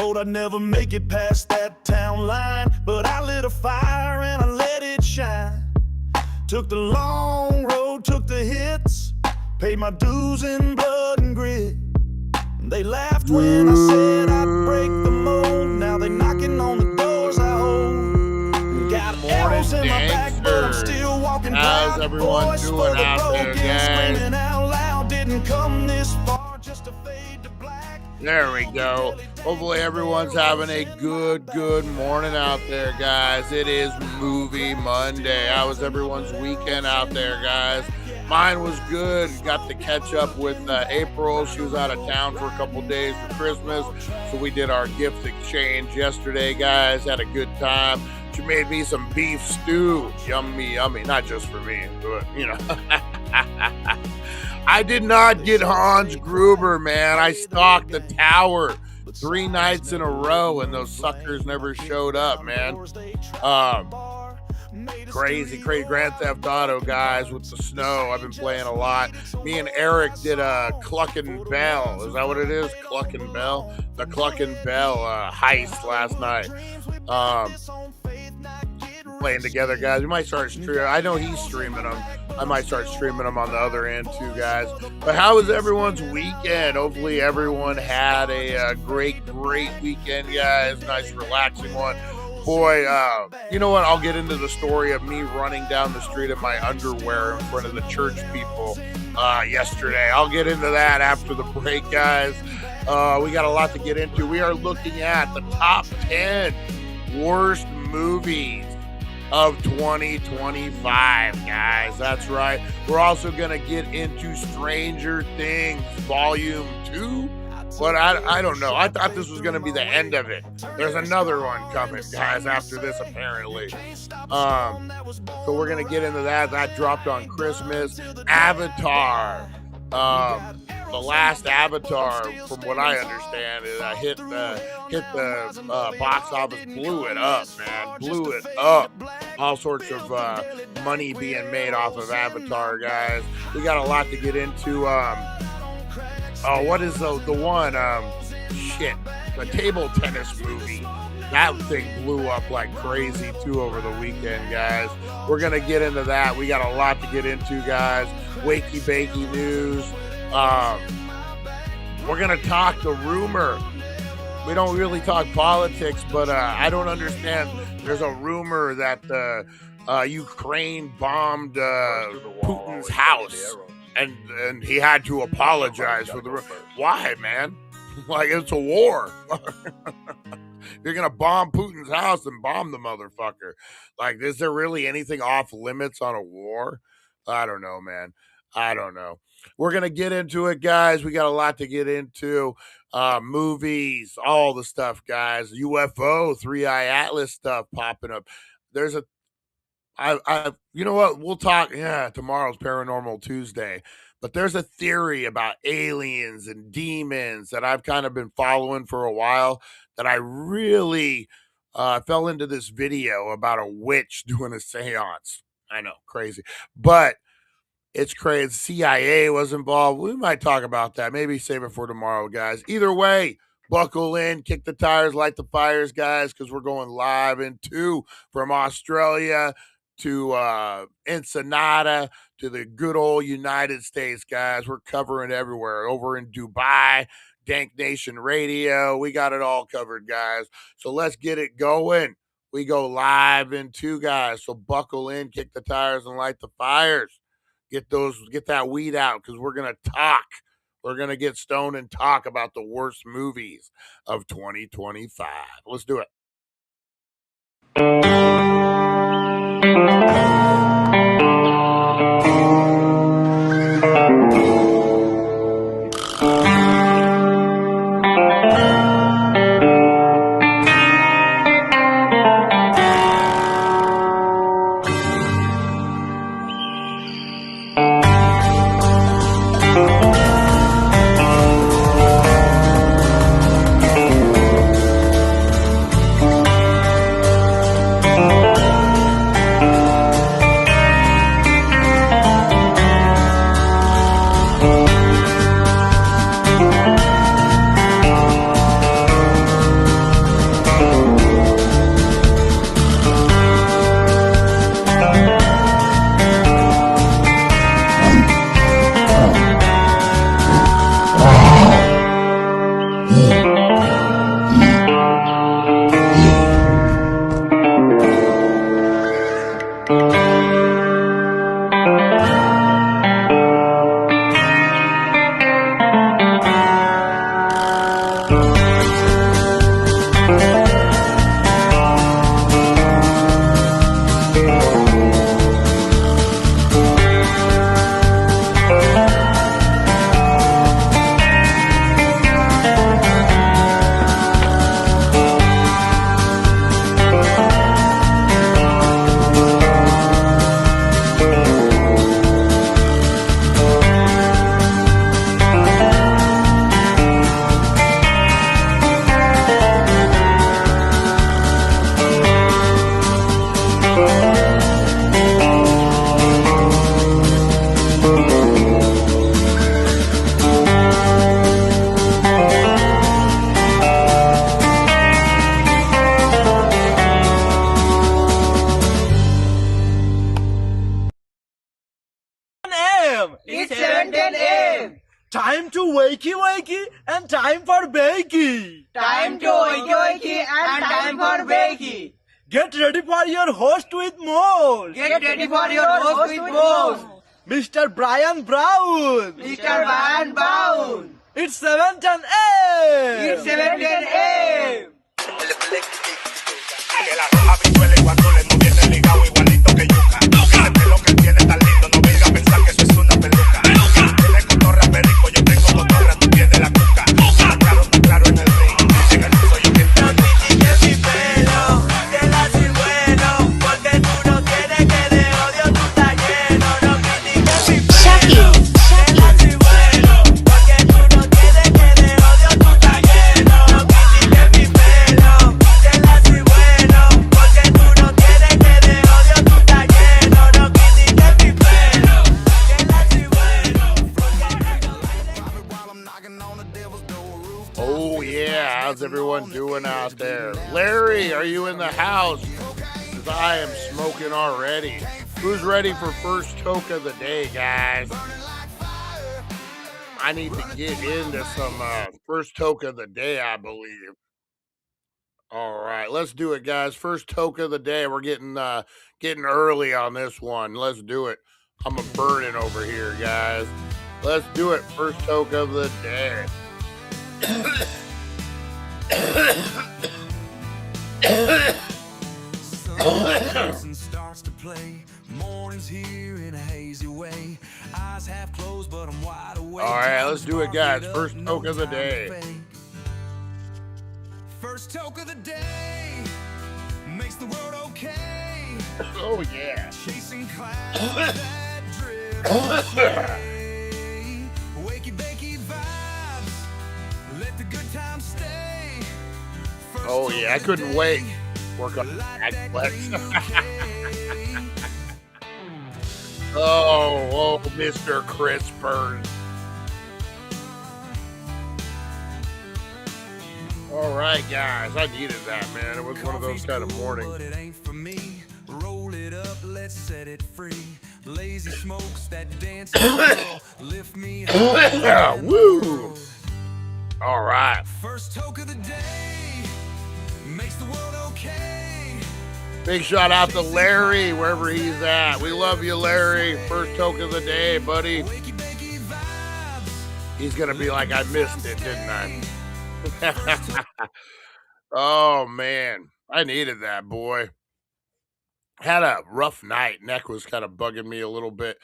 told I'd never make it past that town line, but I lit a fire and I let it shine. Took the long road, took the hits, paid my dues in blood and grit. They laughed when I said I'd break the mold. Now they knocking on the doors I hold. Got arrows in my back, but I'm still walking proud. How's everyone doing out there, guys? Screaming out loud, didn't come this far just to fade to black. There we go. Hopefully everyone's having a good morning out there, guys. It is Movie Monday. How was everyone's weekend out there, guys? Mine was good. Got to catch up with April. She was out of town for a couple days for Christmas, so we did our gift exchange yesterday, guys. Had a good time. She made me some beef stew. Yummy. Not just for me, but, you know. I did not get Hans Gruber, man. I stalked the tower 3 nights in a row, and those suckers never showed up, man. Crazy Grand Theft Auto, guys, with the snow. I've been playing a lot. Me and Eric did a Cluckin' Bell. Is that what it is? Cluckin' Bell? The Cluckin' Bell heist last night. Playing together, guys. We might start streaming. I know he's streaming them. I might start streaming them on the other end too, guys. But how was everyone's weekend? Hopefully everyone had a great weekend, guys. Nice relaxing one. Boy, you know what? I'll get into the story of me running down the street in my underwear in front of the church people yesterday. I'll get into that after the break, guys. We got a lot to get into. We are looking at the top 10 worst movies of 2025, guys. That's right. We're also going to get into Stranger Things Volume 2. But I don't know. I thought this was going to be the end of it. There's another one coming, guys, after this, apparently. So we're going to get into that. That dropped on Christmas. Avatar. The last Avatar, from what I understand, is hit the box office, blew it up, man. Blew it up. All sorts of money being made off of Avatar, guys. We got a lot to get into. Oh, what is the one? The table tennis movie. That thing blew up like crazy, too, over the weekend, guys. We're going to get into that. We got a lot to get into, guys. Wakey Bakey news. We're going to talk the rumor. We don't really talk politics, but I don't understand. There's a rumor that Ukraine bombed Putin's house. And he had to apologize for the... Why, man? Like, it's a war. You're going to bomb Putin's house and bomb the motherfucker. Like, is there really anything off limits on a war? I don't know, man. I don't know. We're going to get into it, guys. We got a lot to get into. Movies, all the stuff, guys. UFO, 3-Eye Atlas stuff popping up. There's a... you know what? We'll talk. Yeah, tomorrow's Paranormal Tuesday. But there's a theory about aliens and demons that I've kind of been following for a while that I really fell into this video about a witch doing a seance. I know, crazy. But it's crazy. CIA was involved. We might talk about that. Maybe save it for tomorrow, guys. Either way, buckle in, kick the tires, light the fires, guys, because we're going live in 2 from Australia to Ensenada, to the good old United States, guys. We're covering everywhere. Over in Dubai, Dank Nation Radio. We got it all covered, guys. So let's get it going. We go live in 2, guys. So buckle in, kick the tires, and light the fires. Get that weed out, because we're going to talk. We're going to get stoned and talk about the worst movies of 2025. Let's do it. and time for Bakey. Time to Wakey and time for Bakey. Get ready for your host with most. Get ready for your host with most. Mr. Brian Brown. Mr. Brian Brown. It's 7:10 a.m. It's 7:10 a.m. La roja pichuela y cuando le moviese ligado igualito que yuca. Ese pelo que tiene tan lindo, no venga a pensar que eso es una peluca. Tiene cotorra perico, yo tengo cotorra, tú tienes la cuca. Está claro en el ring, en el piso yo que No critiques mi pelo, que la soy bueno, porque tú no tienes que de odio tú estás lleno. No critiques mi pelo, que la soy bueno, porque tú no tienes que de odio tú estás lleno. No critiques mi pelo, que la soy bueno, porque tú no tienes que de odio tú estás lleno. No critiques mi pelo, que la soy bueno, porque tú no Oh, yeah. How's everyone doing out there? Larry, are you in the house? 'Cause I am smoking already. Who's ready for first toke of the day, guys? I need to get into some first toke of the day, I believe. All right, let's do it, guys. First toke of the day. We're getting early on this one. Let's do it. I'm a burning over here, guys. Let's do it. First toke of the day. starts to play. Morning's here in a hazy way. Eyes half closed, but I'm wide awake. All right, let's do it, guys. First toke of the day. First toke of the day makes the world okay. Oh, yeah. Chasing clouds that drift away. Wakey bakey vibes. Let the good times stay. First Oh, toke yeah. I of the couldn't day. wait. Work on Light that that flex. green bouquet. Oh, Mr. Chris Burns. All right, guys. I needed that, man. It was one of those kind of mornings. But it ain't for me. Roll it up, let's set it free. Lazy smokes that dance lift me high. Woo! All right. First toke of the day makes the world okay. Big shout out to Larry, wherever he's at. We love you, Larry. First toke of the day, buddy. Wakey bakey vibes. He's going to be like, I missed it, didn't I? Oh, man. I needed that, boy. Had a rough night. Neck was kind of bugging me a little bit.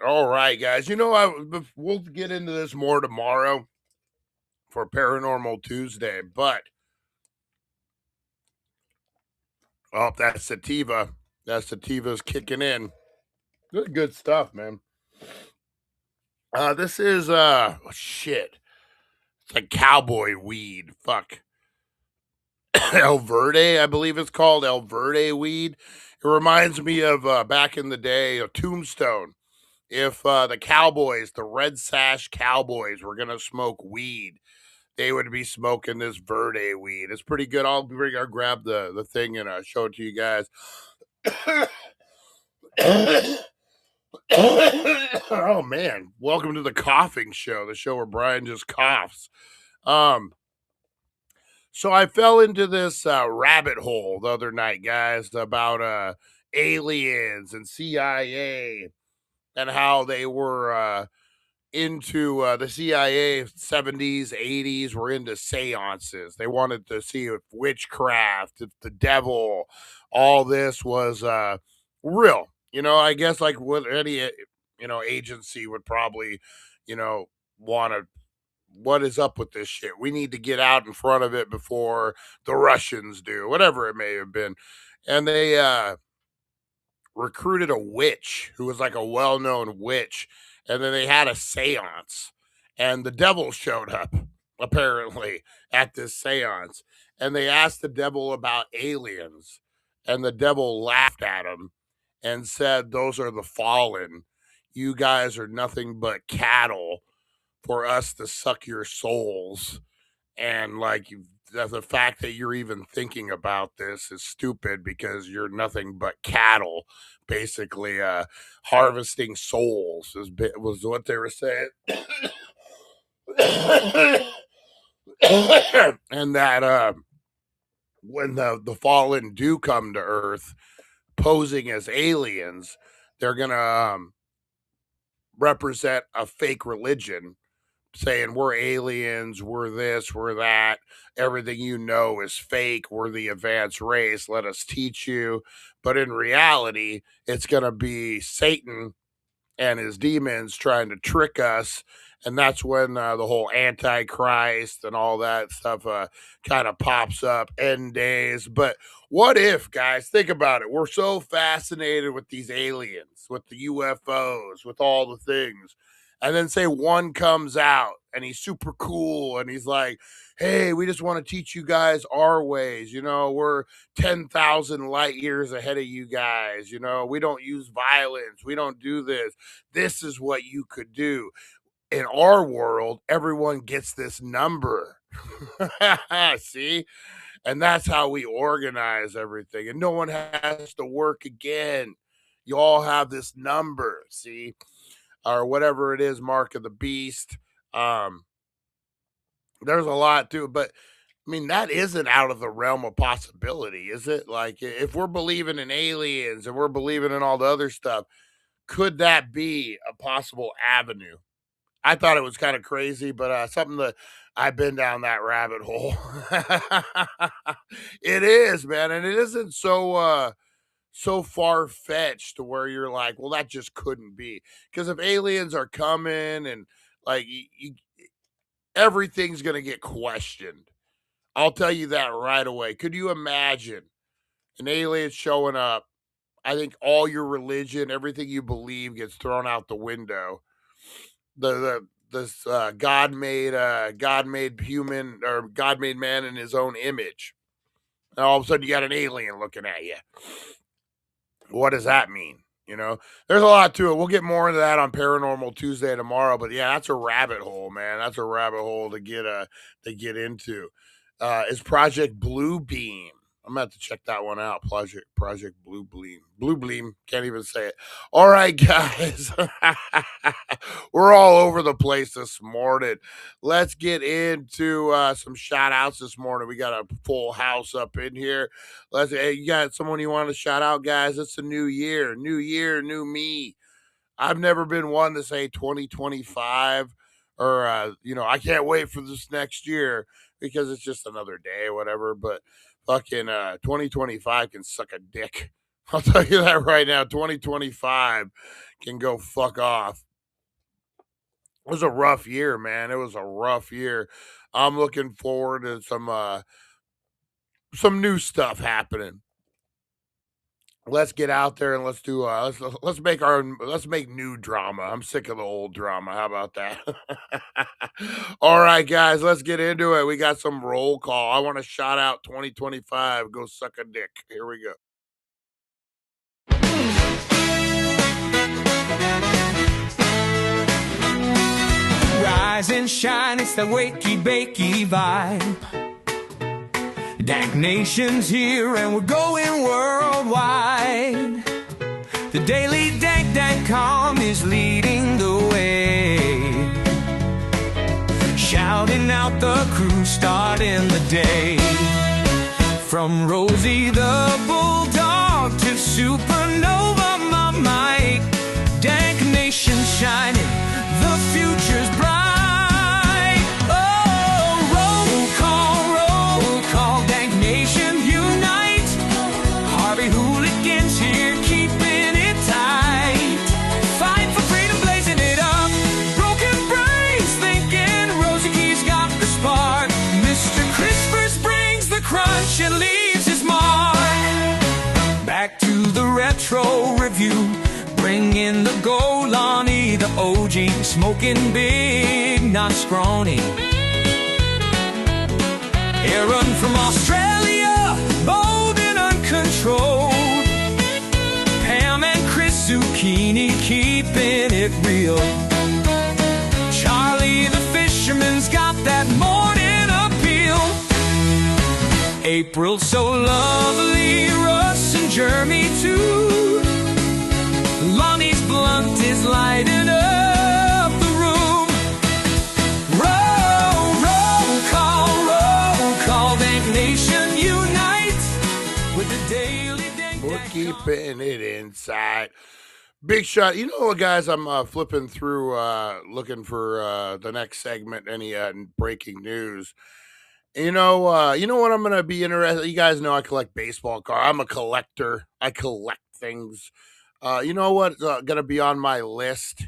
All right, guys. You know, we'll get into this more tomorrow for Paranormal Tuesday, but oh, that sativa. That sativa's kicking in. Good stuff, man. This is shit. It's like cowboy weed. Fuck. El Verde, I believe it's called El Verde weed. It reminds me of back in the day, a Tombstone. If the Cowboys, the Red Sash Cowboys, were gonna smoke weed, they would be smoking this Verde weed. It's pretty good. I'll grab the thing and show it to you guys. Oh man, welcome to the coughing show, the show where Brian just coughs. So I fell into this rabbit hole the other night, guys, about aliens and CIA and how they were into the CIA 70s, 80s were into seances. They wanted to see if witchcraft, if the devil, all this was real. You know, I guess like with any, agency would probably, want to, what is up with this shit? We need to get out in front of it before the Russians do, whatever it may have been. And they recruited a witch who was like a well-known witch. And then they had a seance. And the devil showed up, apparently, at this seance. And they asked the devil about aliens. And the devil laughed at him and said, those are the fallen. You guys are nothing but cattle for us to suck your souls. And like the fact that you're even thinking about this is stupid because you're nothing but cattle, basically harvesting souls was what they were saying. And that when the fallen do come to Earth posing as aliens, they're gonna represent a fake religion, saying we're aliens, we're this, we're that, everything you know is fake, we're the advanced race, let us teach you. But in reality, it's gonna be Satan and his demons trying to trick us. And that's when the whole Antichrist and all that stuff kind of pops up, end days. But what if, guys, think about it. We're so fascinated with these aliens, with the UFOs, with all the things. And then say one comes out and he's super cool and he's like, hey, we just want to teach you guys our ways. You know, we're 10,000 light years ahead of you guys. You know, we don't use violence. We don't do this. This is what you could do. In our world, everyone gets this number. See? And that's how we organize everything. And no one has to work again. You all have this number, see? Or whatever it is, mark of the beast. There's a lot to it. But, I mean, that isn't out of the realm of possibility, is it? Like, if we're believing in aliens and we're believing in all the other stuff, could that be a possible avenue? I thought it was kind of crazy, but something that I've been down that rabbit hole. It is, man, and it isn't so far-fetched to where you're like, well, that just couldn't be. Because if aliens are coming and like everything's gonna get questioned. I'll tell you that right away. Could you imagine an alien showing up? I think all your religion, everything you believe gets thrown out the window. This God made human, or God made man in his own image. And all of a sudden you got an alien looking at you. What does that mean? You know, there's a lot to it. We'll get more into that on Paranormal Tuesday tomorrow. But yeah, that's a rabbit hole, man. That's a rabbit hole to get into. Is Project Blue Beam. I'm gonna have to check that one out. Project Blue Beam. Can't even say it. All right, guys. We're all over the place this morning. Let's get into some shout outs this morning. We got a full house up in here. Hey, you got someone you want to shout out, guys? It's a new year, new me. I've never been one to say 2025 or I can't wait for this next year because it's just another day or whatever. But fucking 2025 can suck a dick. I'll tell you that right now. 2025 can go fuck off. It was a rough year, man. It was a rough year. I'm looking forward to some new stuff happening. Let's get out there and let's do let's make new drama. I'm sick of the old drama. How about that? All right, guys, let's get into it. We got some roll call. I want to shout out 2025. Go suck a dick. Here we go. Rise and shine, it's the Wakey Bakey vibe. Dank Nation's here and we're going worldwide. The daily Dank.com is leading the way, shouting out the crew, starting the day. From Rosie the Bulldog to Supernova, my Mike. Dank Nation shining, the future's bright. And leaves his mark. Back to the retro review, bring in the Golani, the OG, smoking big, not scrawny. Aaron from Australia, bold and uncontrolled. Pam and Chris Zucchini, keeping it real. Charlie the fisherman's got that morning appeal. April so lovely, Russ and Jeremy too. Lonnie's blunt is lighting up the room. Roll call, Dank Nation unite with the daily Dank. We're keeping it inside. Big shot. You know what, guys? I'm flipping through, looking for the next segment. Any breaking news? You know what I'm gonna be interested. You guys know I collect baseball cards. I'm a collector. I collect things. You know what's gonna be on my list?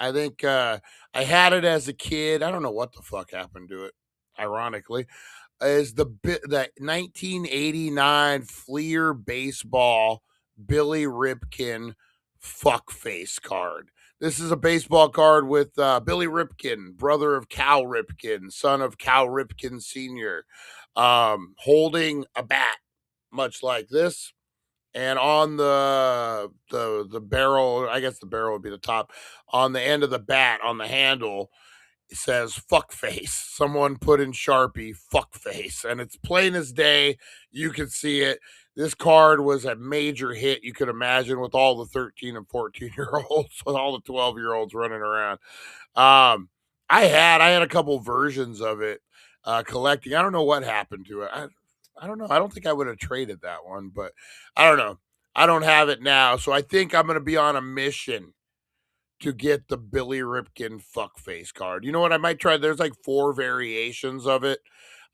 I think I had it as a kid. I don't know what the fuck happened to it. Ironically, is the 1989 Fleer baseball Billy Ripken fuckface card. This is a baseball card with Billy Ripken, brother of Cal Ripken, son of Cal Ripken Sr., holding a bat, much like this. And on the barrel, I guess the barrel would be the top, on the end of the bat, on the handle, it says fuckface. Someone put in Sharpie fuckface. And it's plain as day. You can see it. This card was a major hit, you could imagine, with all the 13 and 14-year-olds, with all the 12-year-olds running around. I had a couple versions of it collecting. I don't know what happened to it. I don't know. I don't think I would have traded that one, but I don't know. I don't have it now. So I think I'm going to be on a mission to get the Billy Ripken fuckface card. You know what? I might try. There's like 4 variations of it.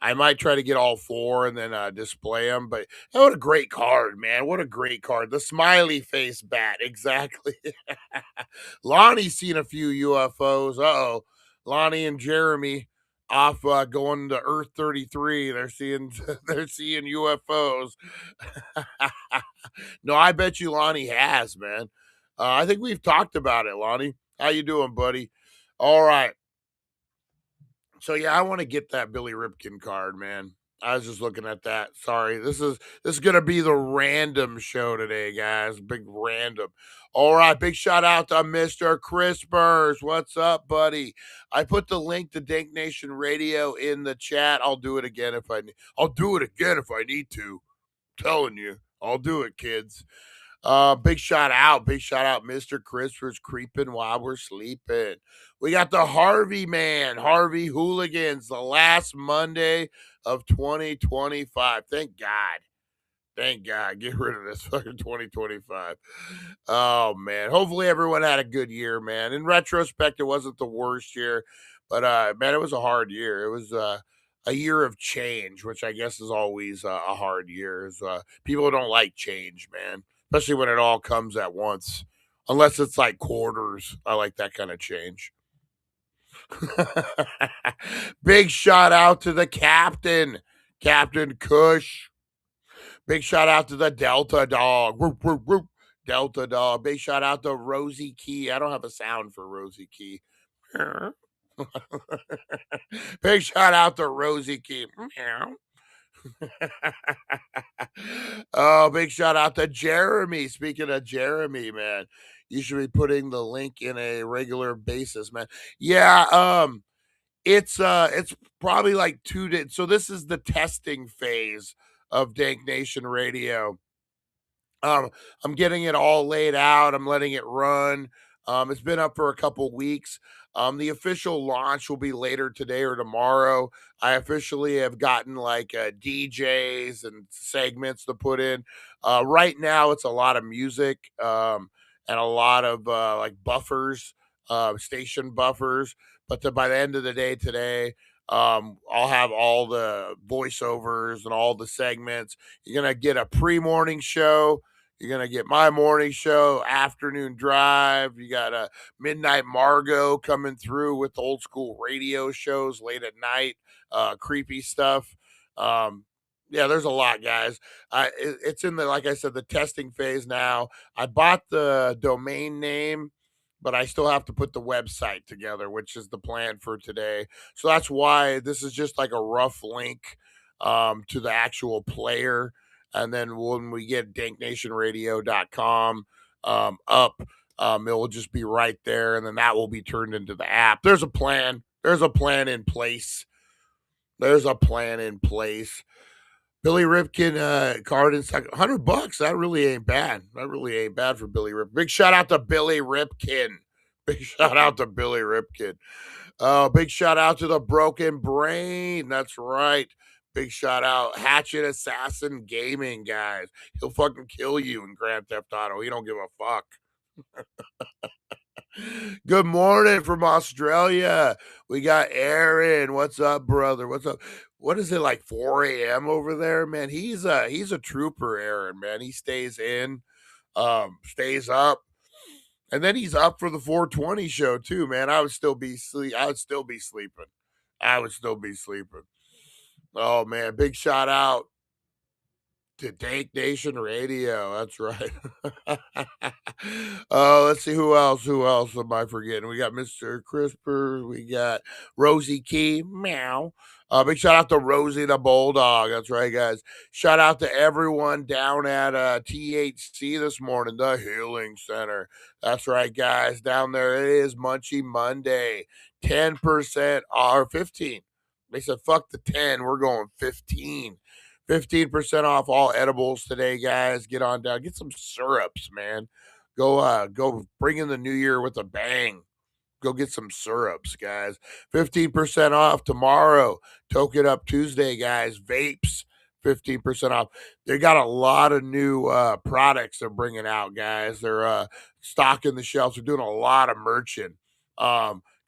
I might try to get all 4 and then display them. But what a great card, man. What a great card. The smiley face bat. Exactly. Lonnie's seen a few UFOs. Uh-oh. Lonnie and Jeremy off going to Earth 33. They're seeing UFOs. No, I bet you Lonnie has, man. I think we've talked about it, Lonnie. How you doing, buddy? All right. So yeah, I want to get that Billy Ripken card, man. I was just looking at that. Sorry. This is gonna be the random show today, guys. Big random. All right, big shout out to Mr. Crispers. What's up, buddy? I put the link to Dank Nation Radio in the chat. I'll do it again if I need to. I'm telling you, I'll do it, kids. Big shout out, Mr. Crispers creeping while we're sleeping. We got the Harvey man, Harvey Hooligans, the last Monday of 2025. Thank God. Get rid of this fucking 2025. Oh, man. Hopefully everyone had a good year, man. In retrospect, it wasn't the worst year. But, man, it was a hard year. It was a year of change, which I guess is always a hard year. People don't like change, man, especially when it all comes at once. Unless it's like quarters. I like that kind of change. Big shout out to the captain, Captain Kush. Big shout out to the Delta Dog. Whoop, whoop, whoop. Delta Dog. Big shout out to Rosie Key. I don't have a sound for Rosie Key. Big shout out to Rosie Key. Oh, big shout out to Jeremy. Speaking of Jeremy, man, you should be putting the link in a regular basis, man. Yeah, it's probably like 2 days. So this is the testing phase of Dank Nation Radio. I'm getting it all laid out. I'm letting it run. It's been up for a couple weeks. The official launch will be later today or tomorrow. I officially have gotten like DJs and segments to put in. Right now, it's a lot of music and a lot of like buffers, station buffers. But by the end of the day today, I'll have all the voiceovers and all the segments. You're going to get a pre-morning show. You're going to get my morning show, afternoon drive. You got a Midnight Margot coming through with old school radio shows late at night, creepy stuff. Yeah, there's a lot, guys. It's in the, like I said, the testing phase now. I bought the domain name, but I still have to put the website together, which is the plan for today. So that's why this is just like a rough link to the actual player. And then when we get danknationradio.com up, it will just be right there. And then that will be turned into the app. There's a plan. There's a plan in place. Billy Ripken card in second. $100. That really ain't bad. That really ain't bad for Billy Ripken. Big shout out to Billy Ripken. Big shout out to Billy Ripken. Big shout out to the Broken Brain. That's right. Big shout out. Hatchet Assassin Gaming, guys. He'll fucking kill you in Grand Theft Auto. He don't give a fuck. Good morning from Australia. We got Aaron. What's up, brother? What's up? What is it, like 4 a.m. over there? Man, he's a trooper, Aaron, man. He stays in, stays up. And then he's up for the 420 show too, man. I would still be sleeping. I would still be sleeping. Oh man, big shout out to Dank Nation Radio. That's right. Let's see who else. Who else am I forgetting? We got Mr. Crisper. We got Rosie Key. Meow. Big shout out to Rosie the Bulldog. That's right, guys. Shout out to everyone down at THC this morning, the Healing Center. That's right, guys. Down there, it is Munchie Monday. 10% or 15. They said, fuck the 10. We're going 15. 15% off all edibles today, guys. Get on down. Get some syrups, man. Go bring in the new year with a bang. Go get some syrups, guys. 15% off tomorrow. Toke it up Tuesday, guys. Vapes, 15% off. They got a lot of new products they're bringing out, guys. They're stocking the shelves. They're doing a lot of merchant.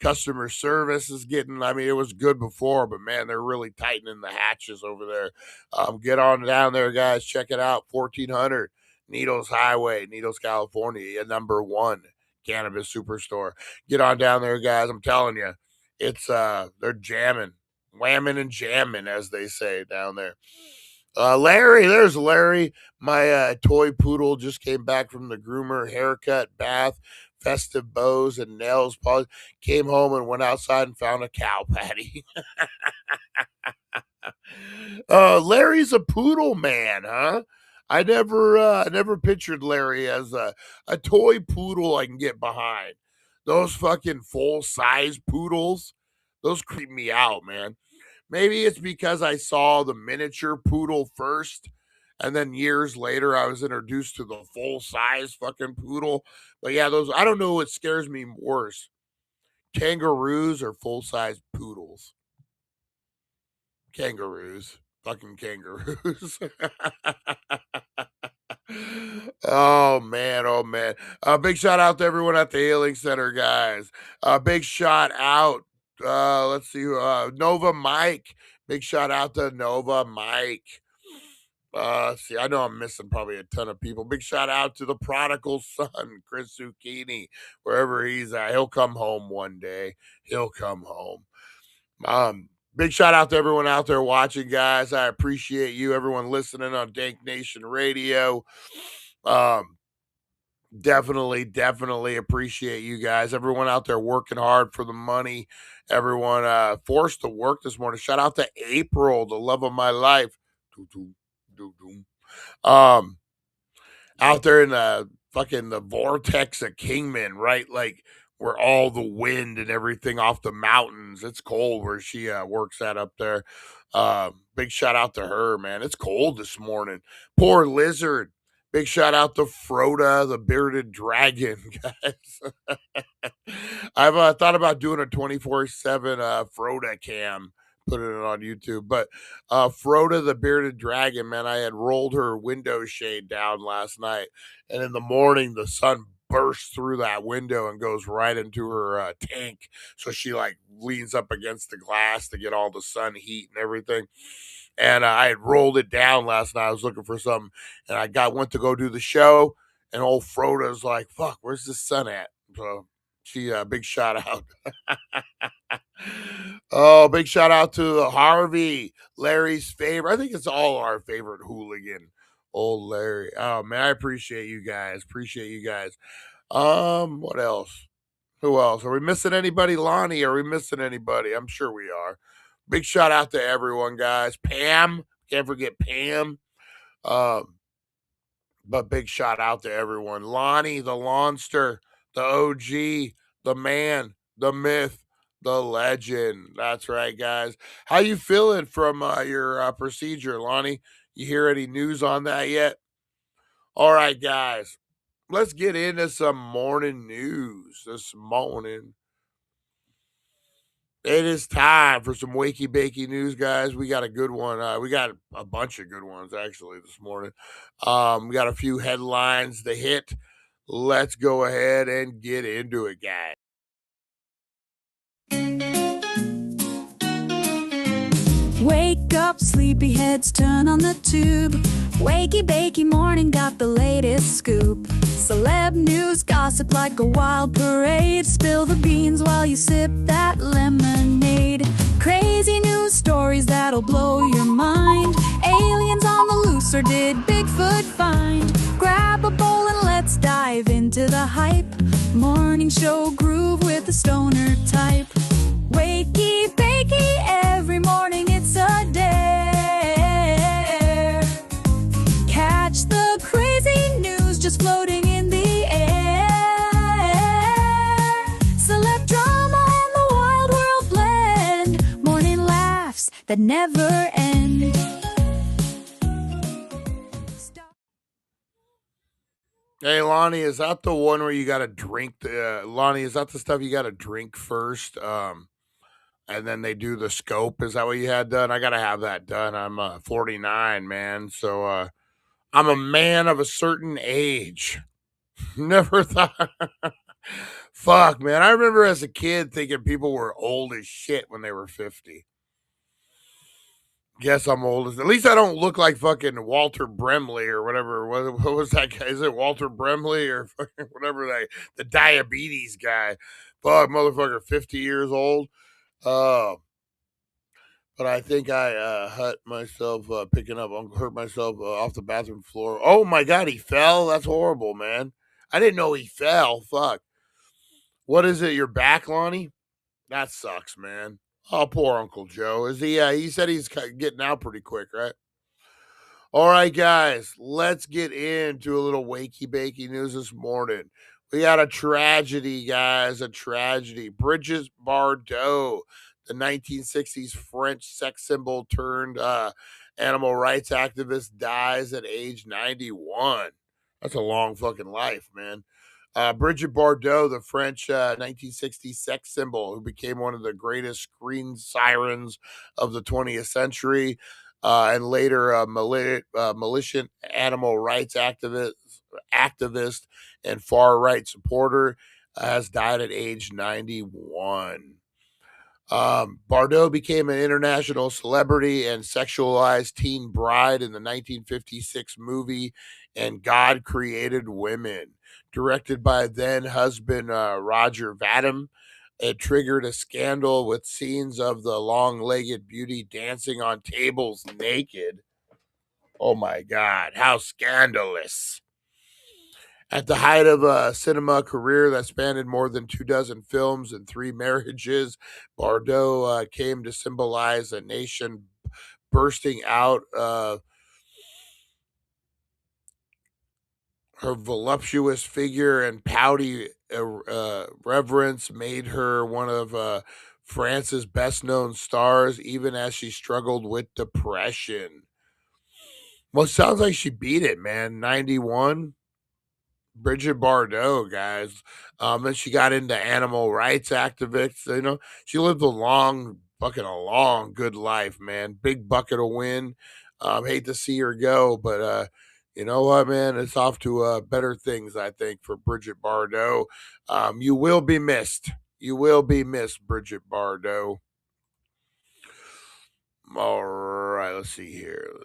Customer service is getting, I mean, it was good before, but man, they're really tightening the hatches over there. Get on down there, guys. Check it out. 1400 Needles Highway, Needles, California, #1 cannabis superstore. Get on down there, guys. I'm telling you, it's they're jamming, whamming and jamming, as they say down there. Larry, there's Larry. My toy poodle just came back from the groomer, haircut, bath, festive bows, and nails polish. Came home and went outside and found a cow patty. Larry's a poodle man, huh? I never pictured Larry as a toy poodle I can get behind. Those fucking full size poodles, those creep me out, man. Maybe it's because I saw the miniature poodle first, and then years later I was introduced to the full size fucking poodle. But yeah, those, I don't know what scares me worse, kangaroos or full size poodles. Kangaroos. Fucking kangaroos. Oh man, oh man. Big shout out to everyone at the Healing Center, guys. Big shout out. Let's see, Nova Mike. Big shout out to Nova Mike. See, I know I'm missing probably a ton of people. Big shout out to the prodigal son, Chris Zucchini, wherever he's at. He'll come home one day. He'll come home. Big shout out to everyone out there watching, guys. I appreciate you, everyone listening on Dank Nation Radio. Definitely appreciate you guys. Everyone out there working hard for the money. Everyone forced to work this morning. Shout out to April, the love of my life. Out there in the fucking the vortex of Kingman, right? Like where all the wind and everything off the mountains. It's cold where she works at up there. Big shout out to her, man. It's cold this morning. Poor lizard. Big shout out to Froda, the bearded dragon, guys. I've thought about doing a 24/7 Froda cam, putting it on YouTube. But Froda, the bearded dragon, man, I had rolled her window shade down last night, and in the morning the sun bursts through that window and goes right into her tank. So she like leans up against the glass to get all the sun heat and everything. And I had rolled it down last night. I was looking for something, and I went to go do the show, and old Froda's like, "Fuck, where's the sun at?" So she big shout out. Oh, big shout out to Harvey, Larry's favorite. I think it's all our favorite hooligan, old Larry. Oh man, I appreciate you guys. What else? Who else? Are we missing anybody? Lonnie, are we missing anybody? I'm sure we are. Big shout out to everyone, guys. Pam, can't forget Pam. But big shout out to everyone. Lonnie, the Lawnster, the OG, the man, the myth, the legend. That's right, guys. How you feeling from your procedure, Lonnie? You hear any news on that yet? All right, guys, let's get into some morning news this morning. It is time for some wakey bakey news, guys. We got a good one. We got a bunch of good ones actually this morning. We got a few headlines to hit. Let's go ahead and get into it, guys. Wake up, sleepyheads, turn on the tube. Wakey Bakey Morning got the latest scoop. Celeb news, gossip like a wild parade. Spill the beans while you sip that lemonade. Crazy news stories that'll blow your mind. Aliens on the loose, or did Bigfoot find? Grab a bowl and let's dive into the hype. Morning show groove with the stoner type. Wakey Bakey, every morning it's a dare. Catch the crazy news just floating in the air. Celeb drama and the wild world blend. Morning laughs that never end. Hey, Lonnie, is that the one where you got to drink? Lonnie, is that the stuff you got to drink first? And then they do the scope. Is that what you had done? I got to have that done. I'm 49, man. So I'm a man of a certain age. Never thought. Fuck, man. I remember as a kid thinking people were old as shit when they were 50. Guess I'm old as. At least I don't look like fucking Walter Brimley or whatever. What was that guy? Is it Walter Brimley or fucking whatever the diabetes guy? Fuck, motherfucker, 50 years old. But I think I hurt myself hurt myself off the bathroom floor. Oh my God, he fell? That's horrible, man. I didn't know he fell. Fuck. What is it, your back, Lonnie? That sucks, man. Oh, poor Uncle Joe. Is he? He said he's getting out pretty quick, right? All right, guys, let's get into a little wakey bakey news this morning. We got a tragedy, guys, a tragedy. Brigitte Bardot, the 1960s French sex symbol turned animal rights activist, dies at age 91. That's a long fucking life, man. Brigitte Bardot, the French 1960s sex symbol, who became one of the greatest screen sirens of the 20th century, and later a militant animal rights activist and far right supporter, has died at age 91. Bardot became an international celebrity and sexualized teen bride in the 1956 movie And God Created Women, directed by then husband Roger Vadim. It triggered a scandal with scenes of the long-legged beauty dancing on tables naked. Oh my God, how scandalous. At the height of a cinema career that spanned more than 24 films and 3 marriages, Bardot came to symbolize a nation bursting out. Her voluptuous figure and pouty reverence made her one of France's best-known stars, even as she struggled with depression. Well, it sounds like she beat it, man. 91. Brigitte Bardot, guys. And she got into animal rights activists. You know, she lived a long, good life, man. Big bucket of win. Hate to see her go, but you know what, man? It's off to better things, I think, for Brigitte Bardot. You will be missed. You will be missed, Brigitte Bardot. All right, let's see here.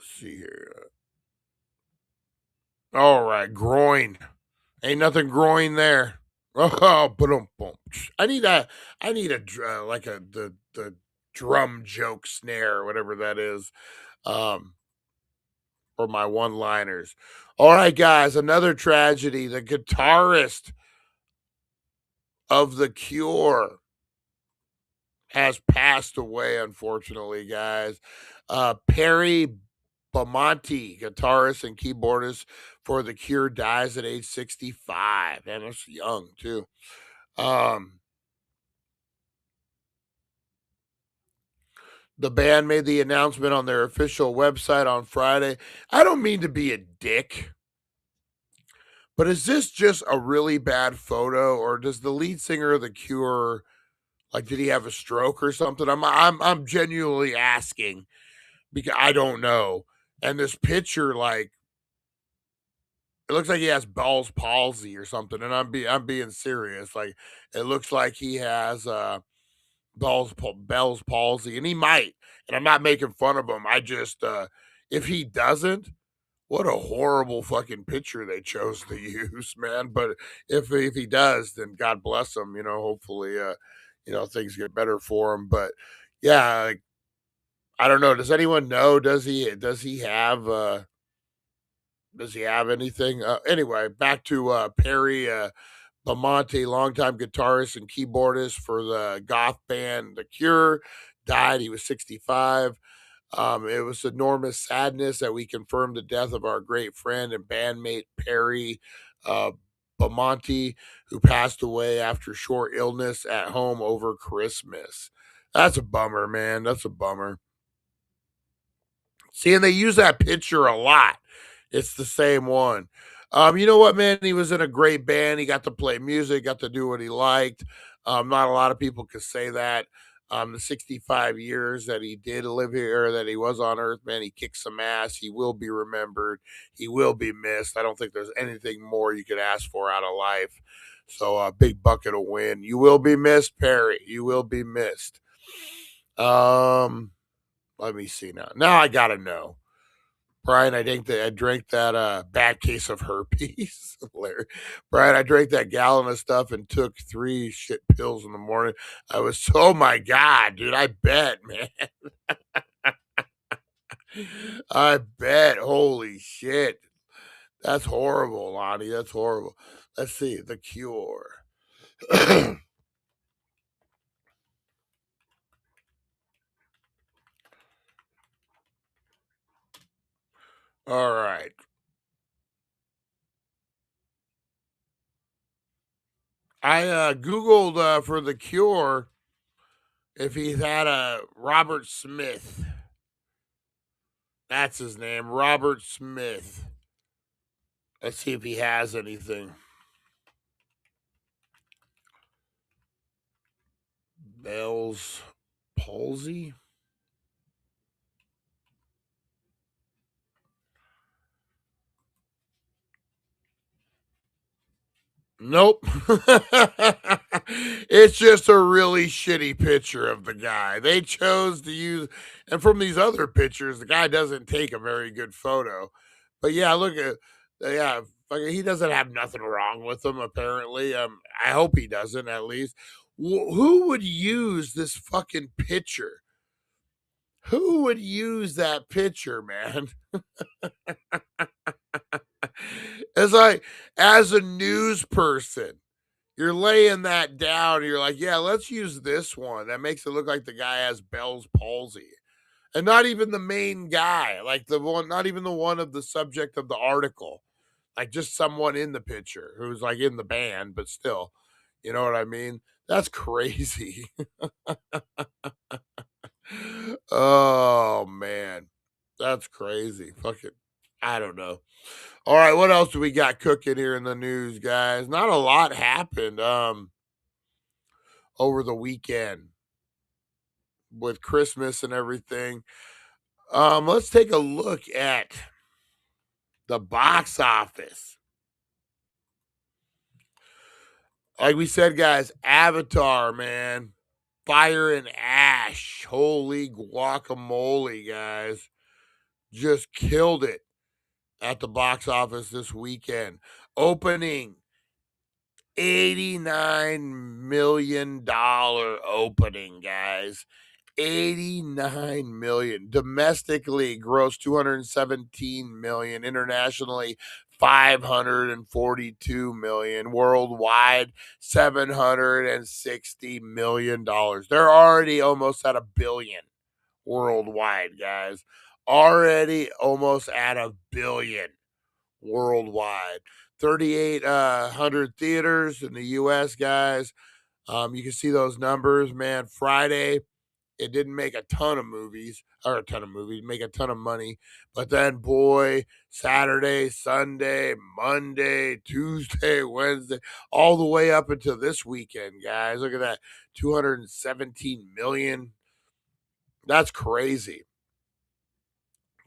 All right, groin. Ain't nothing growing there. Oh, boom. I need a the drum joke snare or whatever that is, for my one-liners. All right, guys, another tragedy. The guitarist of The Cure has passed away, unfortunately, guys. Perry Bamonte, guitarist and keyboardist for The Cure, dies at age 65. Man, that's young, too. The band made the announcement on their official website on Friday. I don't mean to be a dick, but is this just a really bad photo, or does the lead singer of The Cure, like, did he have a stroke or something? I'm genuinely asking because I don't know. And this picture, like, it looks like he has Bell's palsy or something, and I'm being serious. Like, it looks like he has Bell's palsy, and he might. And I'm not making fun of him. I just if he doesn't, what a horrible fucking picture they chose to use, man. But if he does, then God bless him. Hopefully, things get better for him. But yeah, like, I don't know. Does anyone know? Does he have anything? Anyway, back to Perry Bamonte, longtime guitarist and keyboardist for the goth band The Cure, died. He was 65. It was enormous sadness that we confirmed the death of our great friend and bandmate Perry uh, Bamonte, who passed away after short illness at home over Christmas. That's a bummer, man. That's a bummer. See, and they use that picture a lot. It's the same one. You know what, man? He was in a great band. He got to play music, got to do what he liked. Not a lot of people could say that. The 65 years that he did live here, that he was on Earth, man, he kicked some ass. He will be remembered. He will be missed. I don't think there's anything more you could ask for out of life. So, big bucket of win. You will be missed, Perry. You will be missed. Let me see now. Now I gotta know. Brian, I drank that bad case of herpes. Brian, I drank that gallon of stuff and took 3 shit pills in the morning. Oh my God, dude, I bet, man. I bet. Holy shit. That's horrible, Lonnie. That's horrible. Let's see. The Cure. All right. I Googled for The Cure if he had a Robert Smith. That's his name, Robert Smith. Let's see if he has anything. Bell's palsy? Nope. It's just a really shitty picture of the guy. They chose to use, and from these other pictures, the guy doesn't take a very good photo. But yeah, look at, yeah, he doesn't have nothing wrong with him, apparently. I hope he doesn't, at least. Who would use this fucking picture? Who would use that picture, man? It's like, as a news person, you're laying that down. And you're like, yeah, let's use this one. That makes it look like the guy has Bell's palsy. And not even the main guy, like the one, not even the one of the subject of the article, like just someone in the picture who's like in the band, but still, you know what I mean? That's crazy. Oh, man. That's crazy. Fuck it. I don't know. All right, what else do we got cooking here in the news, guys? Not a lot happened over the weekend with Christmas and everything. Let's take a look at the box office. Like we said, guys, Avatar, man. Fire and Ash. Holy guacamole, guys. Just killed it at the box office this weekend. Opening $89 million opening, guys. 89 million. Domestically grossed 217 million. Internationally, 542 million. Worldwide, $760 million. They're already almost at $1 billion worldwide, guys. Already almost at $1 billion worldwide. 3,800 theaters in the U.S., guys. You can see those numbers, man. Friday, It didn't make a ton of movies, make a ton of money. But then, boy, Saturday, Sunday, Monday, Tuesday, Wednesday, all the way up until this weekend, guys. Look at that, 217 million. That's crazy.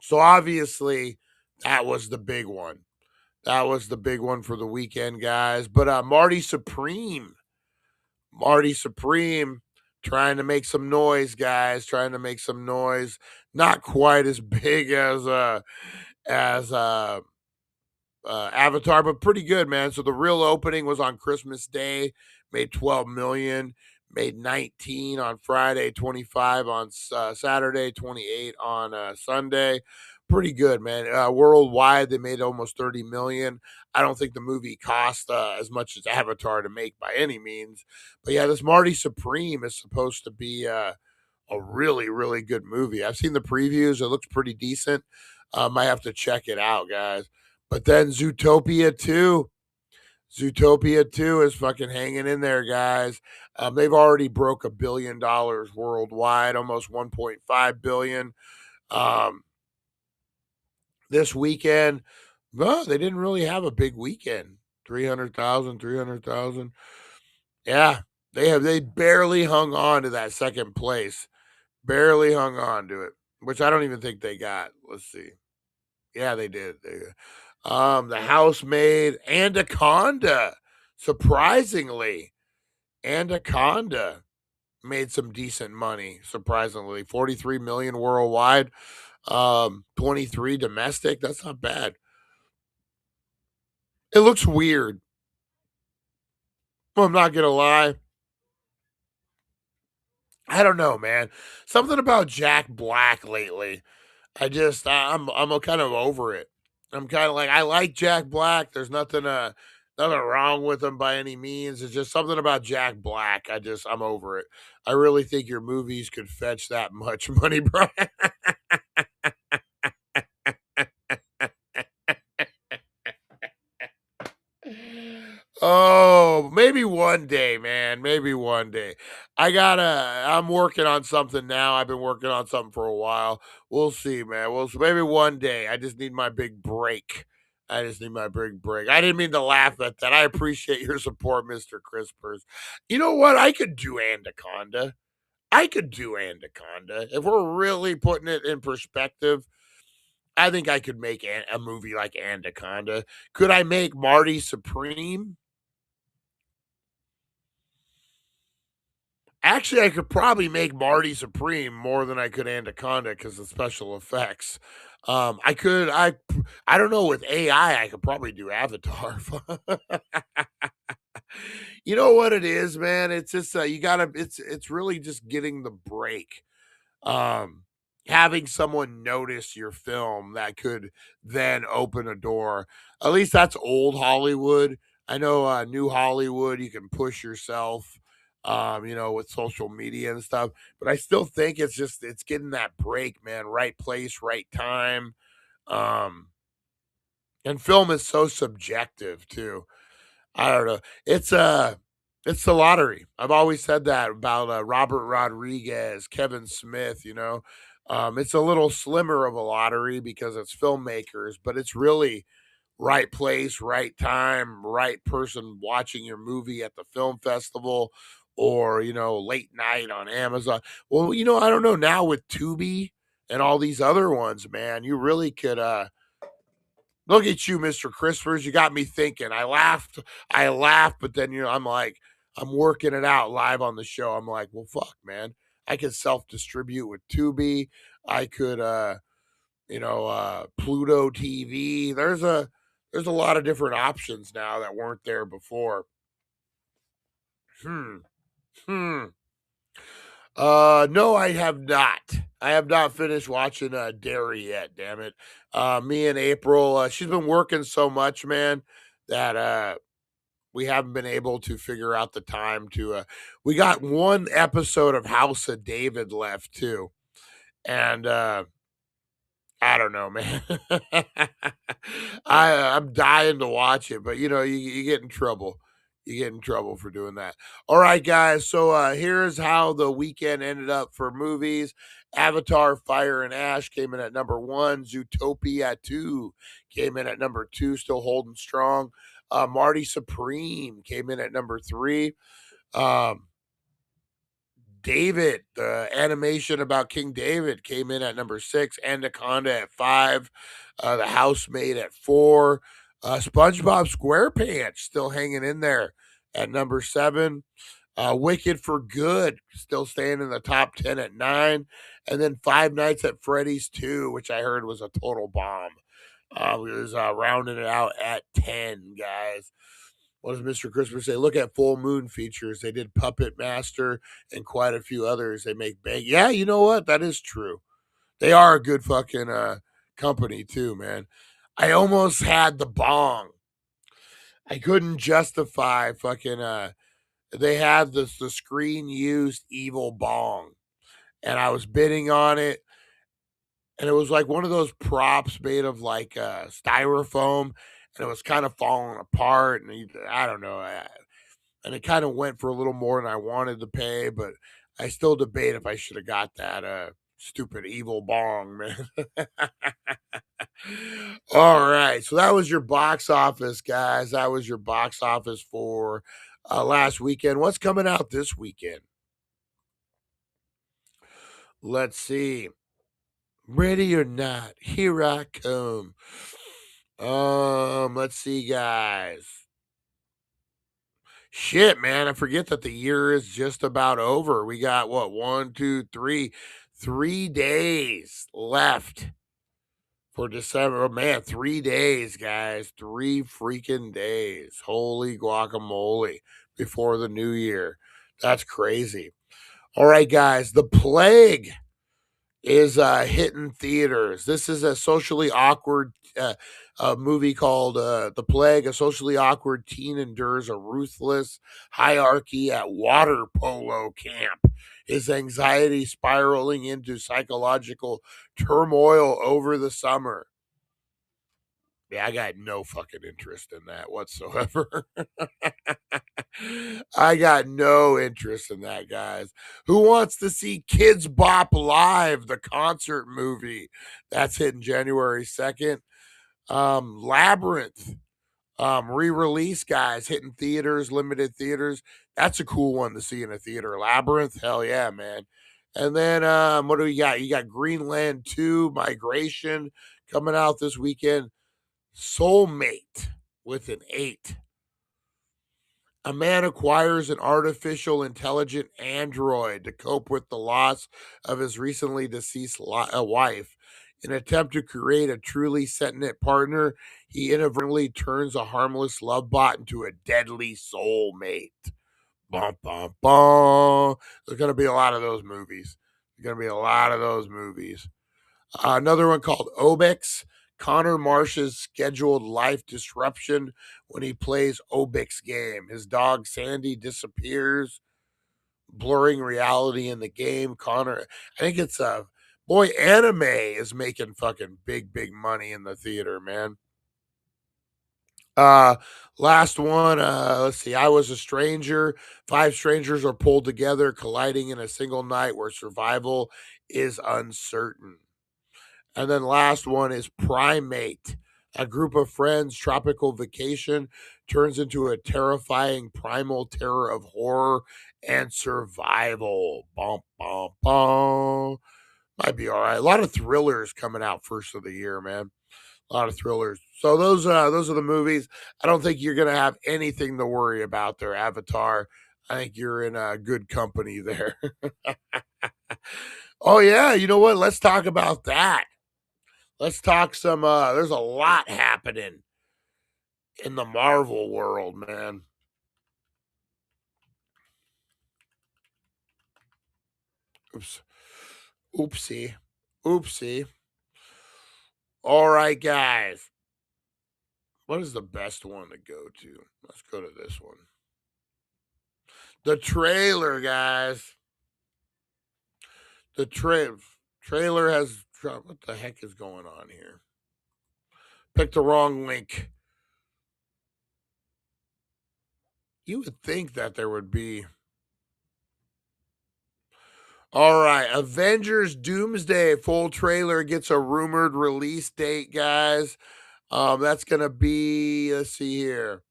So obviously, that was the big one. That was the big one for the weekend, guys. But Marty Supreme trying to make some noise, guys. Trying to make some noise. Not quite as big as Avatar, but pretty good, man. So the real opening was on Christmas Day, made 12 million, made 19 on Friday, 25 on Saturday, 28 on Sunday. Pretty good, man. Worldwide, they made almost 30 million. I don't think the movie cost as much as Avatar to make by any means. But yeah, this Marty Supreme is supposed to be a really, really good movie. I've seen the previews. It looks pretty decent. Might have to check it out, guys. But then Zootopia 2 is fucking hanging in there, guys. They've already broke $1 billion worldwide, almost 1.5 billion. This weekend, well, they didn't really have a big weekend. 300,000. Yeah, they barely hung on to that second place. Barely hung on to it, which I don't even think they got. Let's see. Yeah, they did. The Housemaid, Anaconda. Surprisingly, Anaconda made some decent money. Surprisingly, 43 million worldwide, 23 domestic. That's not bad. It looks weird. Well, I'm not gonna lie. I don't know, man. Something about Jack Black lately. I'm kind of over it. I'm kind of like, I like Jack Black. There's nothing wrong with him by any means. It's just something about Jack Black. I'm over it. I really think your movies could fetch that much money, Brian. Oh, maybe one day, man. Maybe one day. I'm working on something now. I've been working on something for a while. We'll see, man. Maybe one day. I just need my big break. I didn't mean to laugh at that. I appreciate your support, Mr. Crispers. You know what? I could do Anaconda. If we're really putting it in perspective, I think I could make a movie like Anaconda. Could I make Marty Supreme? Actually, I could probably make Marty Supreme more than I could Anaconda because of special effects. I don't know, with AI, I could probably do Avatar. You know what it is, man? It's just it's really just getting the break. Having someone notice your film that could then open a door. At least that's old Hollywood. I know new Hollywood, you can push yourself, with social media and stuff. But I still think it's getting that break, man. Right place, right time. Um, and film is so subjective too. I don't know. It's the lottery. I've always said that about Robert Rodriguez, Kevin Smith. It's a little slimmer of a lottery because it's filmmakers, but it's really right place, right time, right person watching your movie at the film festival or, late night on Amazon. Well, I don't know, now with Tubi and all these other ones, man, you really could look at you, Mr. Crispers. You got me thinking. I laughed, but then I'm like, I'm working it out live on the show. I'm like, well, fuck, man. I could self-distribute with Tubi. I could Pluto TV. There's a lot of different options now that weren't there before. No, I have not. I have not finished watching Dairy yet, damn it. Me and April, she's been working so much, man, that we haven't been able to figure out the time to we got one episode of House of David left too. And I don't know, man. I'm dying to watch it, but you get in trouble. You get in trouble for doing that. All right, guys. So here's how the weekend ended up for movies. Avatar, Fire and Ash came in at number 1. Zootopia 2 came in at number 2, still holding strong. Marty Supreme came in at number 3. David, the animation about King David, came in at number 6. Anaconda at 5. The Housemaid at 4. SpongeBob SquarePants still hanging in there at number 7. Wicked for Good still staying in the top 10 at 9. And then Five Nights at Freddy's 2, which I heard was a total bomb. Was rounding it out at 10, guys. What does Mr. Christmas say? Look at Full Moon features. They did Puppet Master and quite a few others. They make bang. Yeah, you know what? That is true. They are a good fucking company too, man. I almost had the bong. I couldn't justify fucking they had the screen used evil bong. And I was bidding on it. And it was like one of those props made of like styrofoam, and it was kind of falling apart. And I don't know. And it kind of went for a little more than I wanted to pay, but I still debate if I should have got that stupid evil bong, man. All right. So that was your box office, guys. That was your box office for last weekend. What's coming out this weekend? Let's see. Ready or not, here I come. Let's see, guys. Shit, man, I forget that the year is just about over. We got what, 1, 2, 3, 3 days left for December. Oh, man, 3 days, guys. 3 freaking days. Holy guacamole before the new year. That's crazy. All right, guys, The Plague is hitting theaters. This is a socially awkward movie called The Plague. A socially awkward teen endures a ruthless hierarchy at water polo camp. His anxiety spiraling into psychological turmoil over the summer. Yeah, I got no fucking interest in that whatsoever. I got no interest in that, guys. Who wants to see Kids Bop Live, the concert movie? That's hitting January 2nd. Labyrinth, re-release, guys, hitting theaters, limited theaters. That's a cool one to see in a theater. Labyrinth, hell yeah, man. And then what do we got? You got Greenland 2, Migration, coming out this weekend. Soulmate with an 8. A man acquires an artificial intelligent android to cope with the loss of his recently deceased wife. In an attempt to create a truly sentient partner, he inadvertently turns a harmless love bot into a deadly soulmate. Bum, bum, bum. There's going to be a lot of those movies. Another one called Obix. Connor Marsh's scheduled life disruption when he plays Obix game. His dog Sandy disappears, blurring reality in the game. Connor, I think it's anime is making fucking big money in the theater, man. Last one, let's see. I Was a Stranger. 5 strangers are pulled together, colliding in a single night where survival is uncertain. And then last one is Primate. A group of friends' tropical vacation turns into a terrifying primal terror of horror and survival. Bum, bum, bum. Might be all right. A lot of thrillers coming out first of the year, man. A lot of thrillers. So those are the movies. I don't think you're gonna have anything to worry about there, Avatar. I think you're in a good company there. Oh yeah, you know what? Let's talk about that. Let's talk some there's a lot happening in the Marvel world, man. Oops. Oopsie. All right, guys. What is the best one to go to? Let's go to this one. The trailer, guys. The trailer has dropped. What the heck is going on here? Picked the wrong link. You would think that there would be. All right, Avengers Doomsday full trailer gets a rumored release date, guys. That's gonna be, let's see here.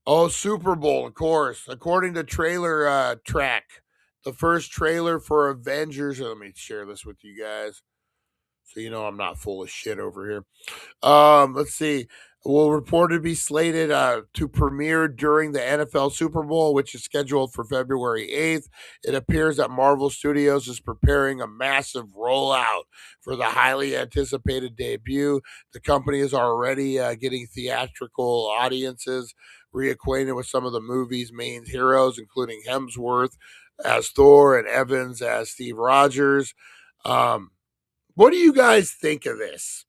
Oh, Super Bowl, of course. According to trailer track, the first trailer for Avengers. Let me share this with you guys, so you know I'm not full of shit over here. Let's see. Will reported be slated to premiere during the NFL Super Bowl, which is scheduled for February 8th. It appears that Marvel Studios is preparing a massive rollout for the highly anticipated debut. The company is already getting theatrical audiences reacquainted with some of the movie's main heroes, including Hemsworth as Thor and Evans as Steve Rogers. What do you guys think of this?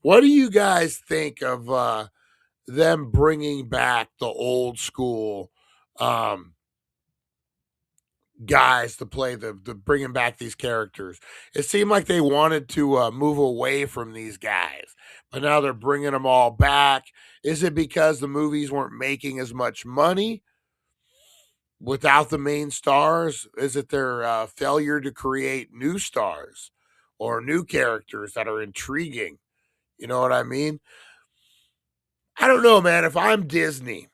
What do you guys think of them bringing back the old school guys to play the bringing back these characters? It seemed like they wanted to move away from these guys, but now they're bringing them all back. Is it because the movies weren't making as much money without the main stars? Is it their failure to create new stars or new characters that are intriguing? You know what I mean? I don't know, man. If I'm Disney,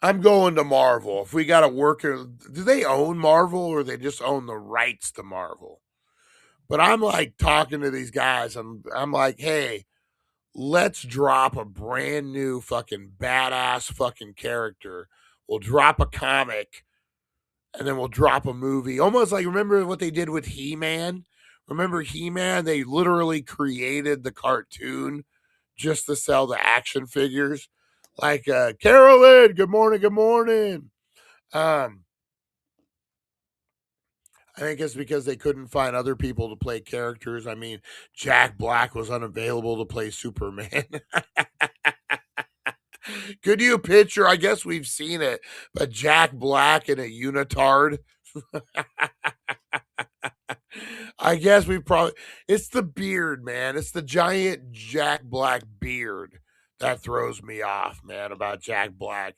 I'm going to Marvel. If we got to work, do they own Marvel or they just own the rights to Marvel? But I'm like talking to these guys. I'm like, hey, let's drop a brand new fucking badass fucking character. We'll drop a comic and then we'll drop a movie. Almost like, remember what they did with He-Man? Remember He-Man? They literally created the cartoon just to sell the action figures. Like Carolyn, good morning, good morning. I think it's because they couldn't find other people to play characters. I mean, Jack Black was unavailable to play Superman. Could you picture? I guess we've seen it, but Jack Black in a unitard. I guess we probably, it's the beard, man. It's the giant Jack Black beard that throws me off, man, about Jack Black.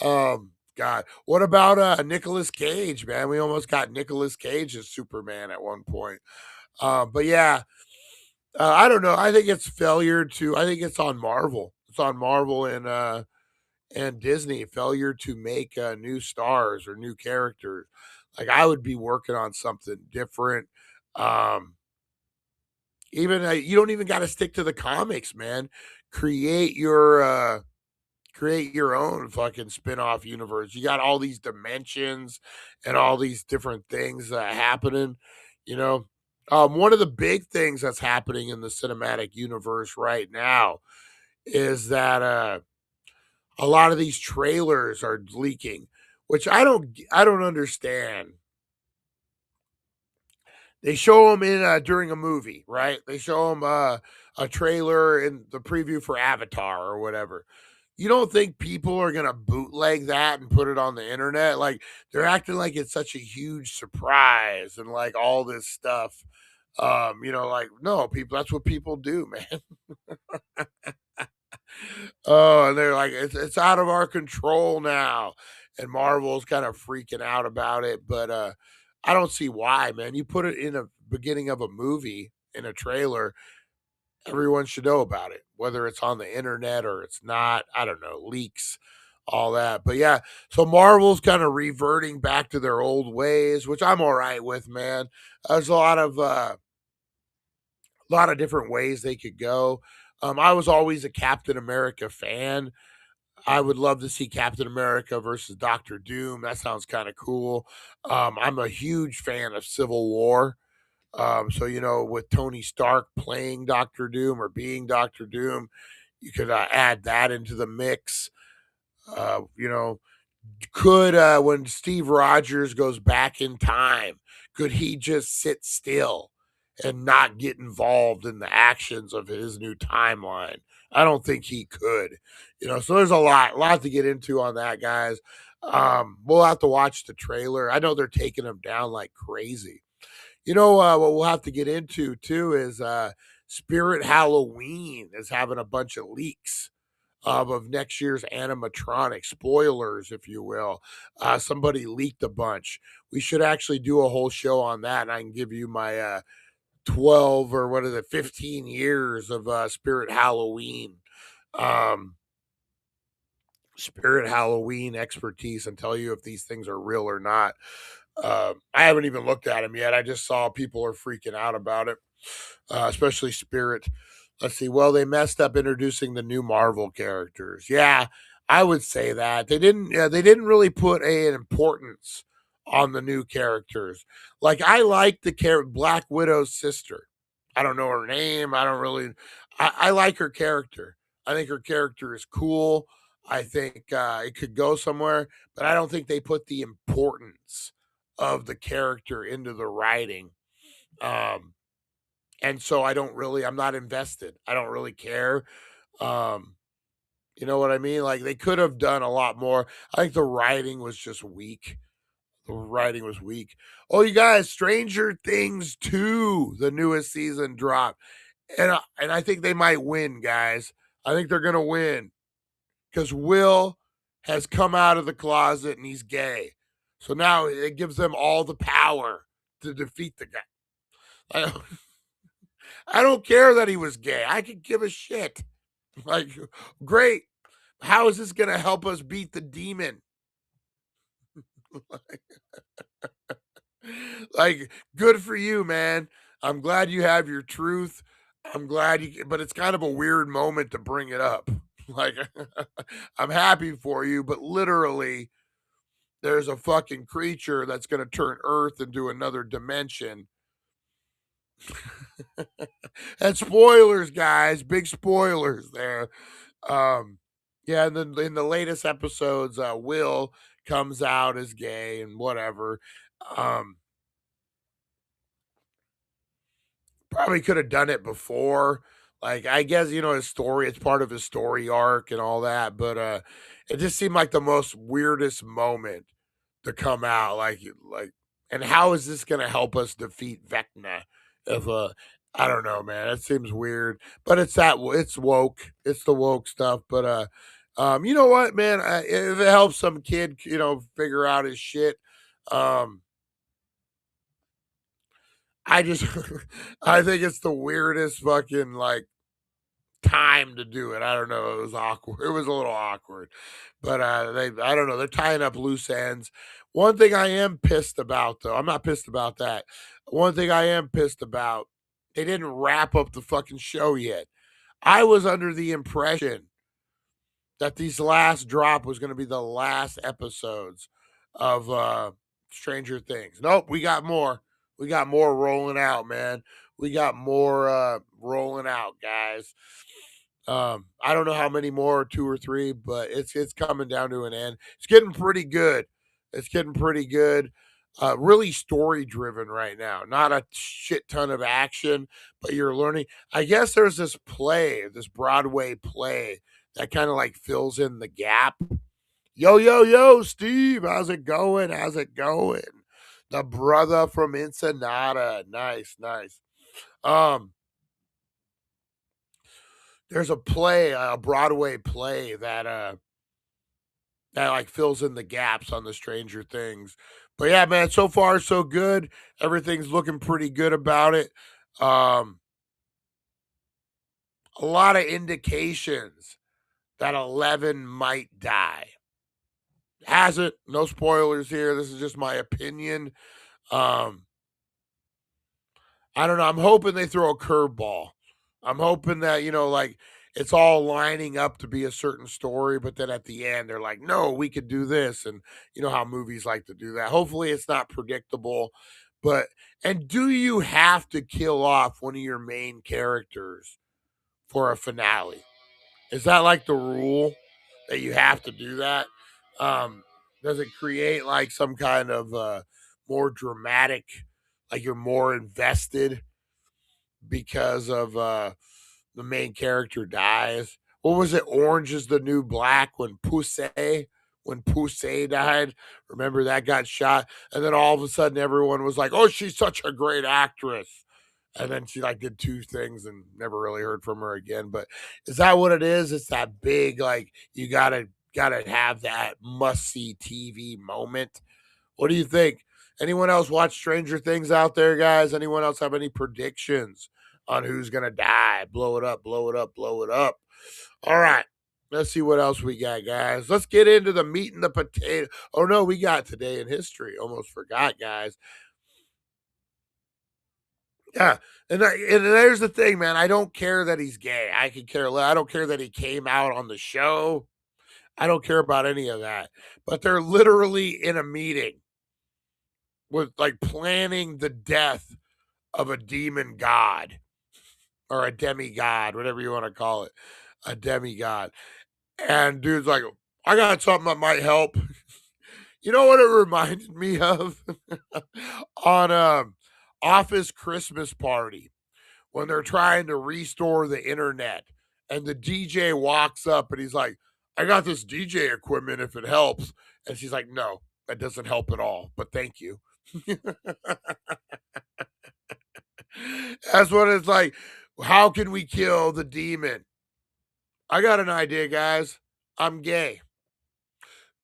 God. What about Nicolas Cage, man? We almost got Nicolas Cage as Superman at one point. But yeah, I don't know. I think it's failure to, I think it's on Marvel. It's on Marvel and Disney, failure to make new stars or new characters. Like I would be working on something different. Even you don't even got to stick to the comics, man. Create your own fucking spin-off universe. You got all these dimensions and all these different things happening, you know. One of the big things that's happening in the cinematic universe right now is that a lot of these trailers are leaking, which I don't understand. They show them in during a movie, right? They show them a trailer in the preview for Avatar or whatever. You don't think people are gonna bootleg that and put it on the internet? Like they're acting like it's such a huge surprise and like all this stuff. Like no, people. That's what people do, man. Oh, and they're like, it's out of our control now. And Marvel's kind of freaking out about it. But I don't see why, man. You put it in a beginning of a movie in a trailer, everyone should know about it, whether it's on the internet or it's not. I don't know, leaks, all that. But yeah, so Marvel's kind of reverting back to their old ways, which I'm all right with, man. There's a lot of different ways they could go. I was always a Captain America fan. I would love to see Captain America versus Doctor Doom. That sounds kind of cool. I'm a huge fan of Civil War. So, with Tony Stark playing Doctor Doom or being Doctor Doom, you could add that into the mix. Could when Steve Rogers goes back in time, could he just sit still and not get involved in the actions of his new timeline? I don't think he could. So there's a lot to get into on that, guys. We'll have to watch the trailer. I know they're taking him down like crazy. What we'll have to get into too is Spirit Halloween is having a bunch of leaks of next year's animatronic. Spoilers, if you will. Somebody leaked a bunch. We should actually do a whole show on that, and I can give you my 12 or what is it, 15 years of Spirit Halloween. Spirit Halloween expertise and tell you if these things are real or not. I haven't even looked at them yet. I just saw people are freaking out about it, especially Spirit. Let's see. Well, they messed up introducing the new Marvel characters. Yeah, I would say that they didn't. They didn't really put an importance on the new characters. Like I like the Black Widow's sister. I don't know her name. I don't really. I like her character. I think her character is cool. I think it could go somewhere, but I don't think they put the importance of the character into the writing. And so I'm not invested. I don't really care. You know what I mean? Like they could have done a lot more. I think the writing was just weak. The writing was weak. Oh, you guys, Stranger Things 2, the newest season dropped. And I think they might win, guys. I think they're going to win because Will has come out of the closet and he's gay. So now it gives them all the power to defeat the guy. I don't care that he was gay. I could give a shit. Like, great. How is this going to help us beat the demon? Like, good for you, man. I'm glad you have your truth. I'm glad but it's kind of a weird moment to bring it up. Like, I'm happy for you, but literally, there's a fucking creature that's going to turn Earth into another dimension. And spoilers, guys, big spoilers there. Yeah, and then in the latest episodes, Will comes out as gay and whatever. Probably could have done it before. Like, I guess, his story, it's part of his story arc and all that, but it just seemed like the most weirdest moment to come out. Like, and how is this gonna help us defeat Vecna? If I don't know, man. It seems weird. But it's woke. It's the woke stuff. But you know what, man? If it helps some kid, figure out his shit, I just I think it's the weirdest fucking like time to do it. I don't know. It was awkward. It was a little awkward. But I don't know. They're tying up loose ends. One thing I am pissed about though, I'm not pissed about that. One thing I am pissed about, they didn't wrap up the fucking show yet. I was under the impression that these last drop was going to be the last episodes of Stranger Things. Nope, we got more. We got more rolling out, man. We got more rolling out, guys. I don't know how many more, 2 or 3, but it's coming down to an end. It's getting pretty good. It's getting pretty good. Really story driven right now. Not a shit ton of action, but you're learning. I guess there's this Broadway play that kind of like fills in the gap. Yo, Steve, how's it going? How's it going? The brother from Ensenada. Nice. There's a Broadway play that like fills in the gaps on the Stranger Things. But yeah, man, so far so good. Everything's looking pretty good about it. A lot of indications that 11 might die. Hasn't. No spoilers here. This is just my opinion. I don't know. I'm hoping they throw a curveball. I'm hoping that, like it's all lining up to be a certain story, but then at the end they're like, no, we could do this. And you know how movies like to do that. Hopefully it's not predictable. And do you have to kill off one of your main characters for a finale? Is that like the rule that you have to do that? Does it create like some kind of more dramatic, like you're more invested because of the main character dies? What was it? Orange is the New Black when Poussey died. Remember that got shot, and then all of a sudden everyone was like, "Oh, she's such a great actress," And then she like did 2 things and never really heard from her again. But is that what it is? It's that big, like, you gotta have that must-see TV moment. What do you think? Anyone else watch Stranger Things out there, guys? Anyone else have any predictions on who's gonna die? Blow it up, blow it up, blow it up. All right. Let's see what else we got, guys. Let's get into the meat and the potato. Oh no, we got Today in History. Almost forgot, guys. Yeah, and there's the thing, man. I don't care that he's gay. I could care less. I don't care that he came out on the show. I don't care about any of that. But they're literally in a meeting with like planning the death of a demon god or a demigod, whatever you want to call it, a demigod. And dude's like, I got something that might help. You know what it reminded me of? On Office Christmas Party, when they're trying to restore the internet and the DJ walks up and he's like, I got this DJ equipment if it helps. And she's like, no, that doesn't help at all, but thank you. That's what it's like. How can we kill the demon? I got an idea, guys. I'm gay.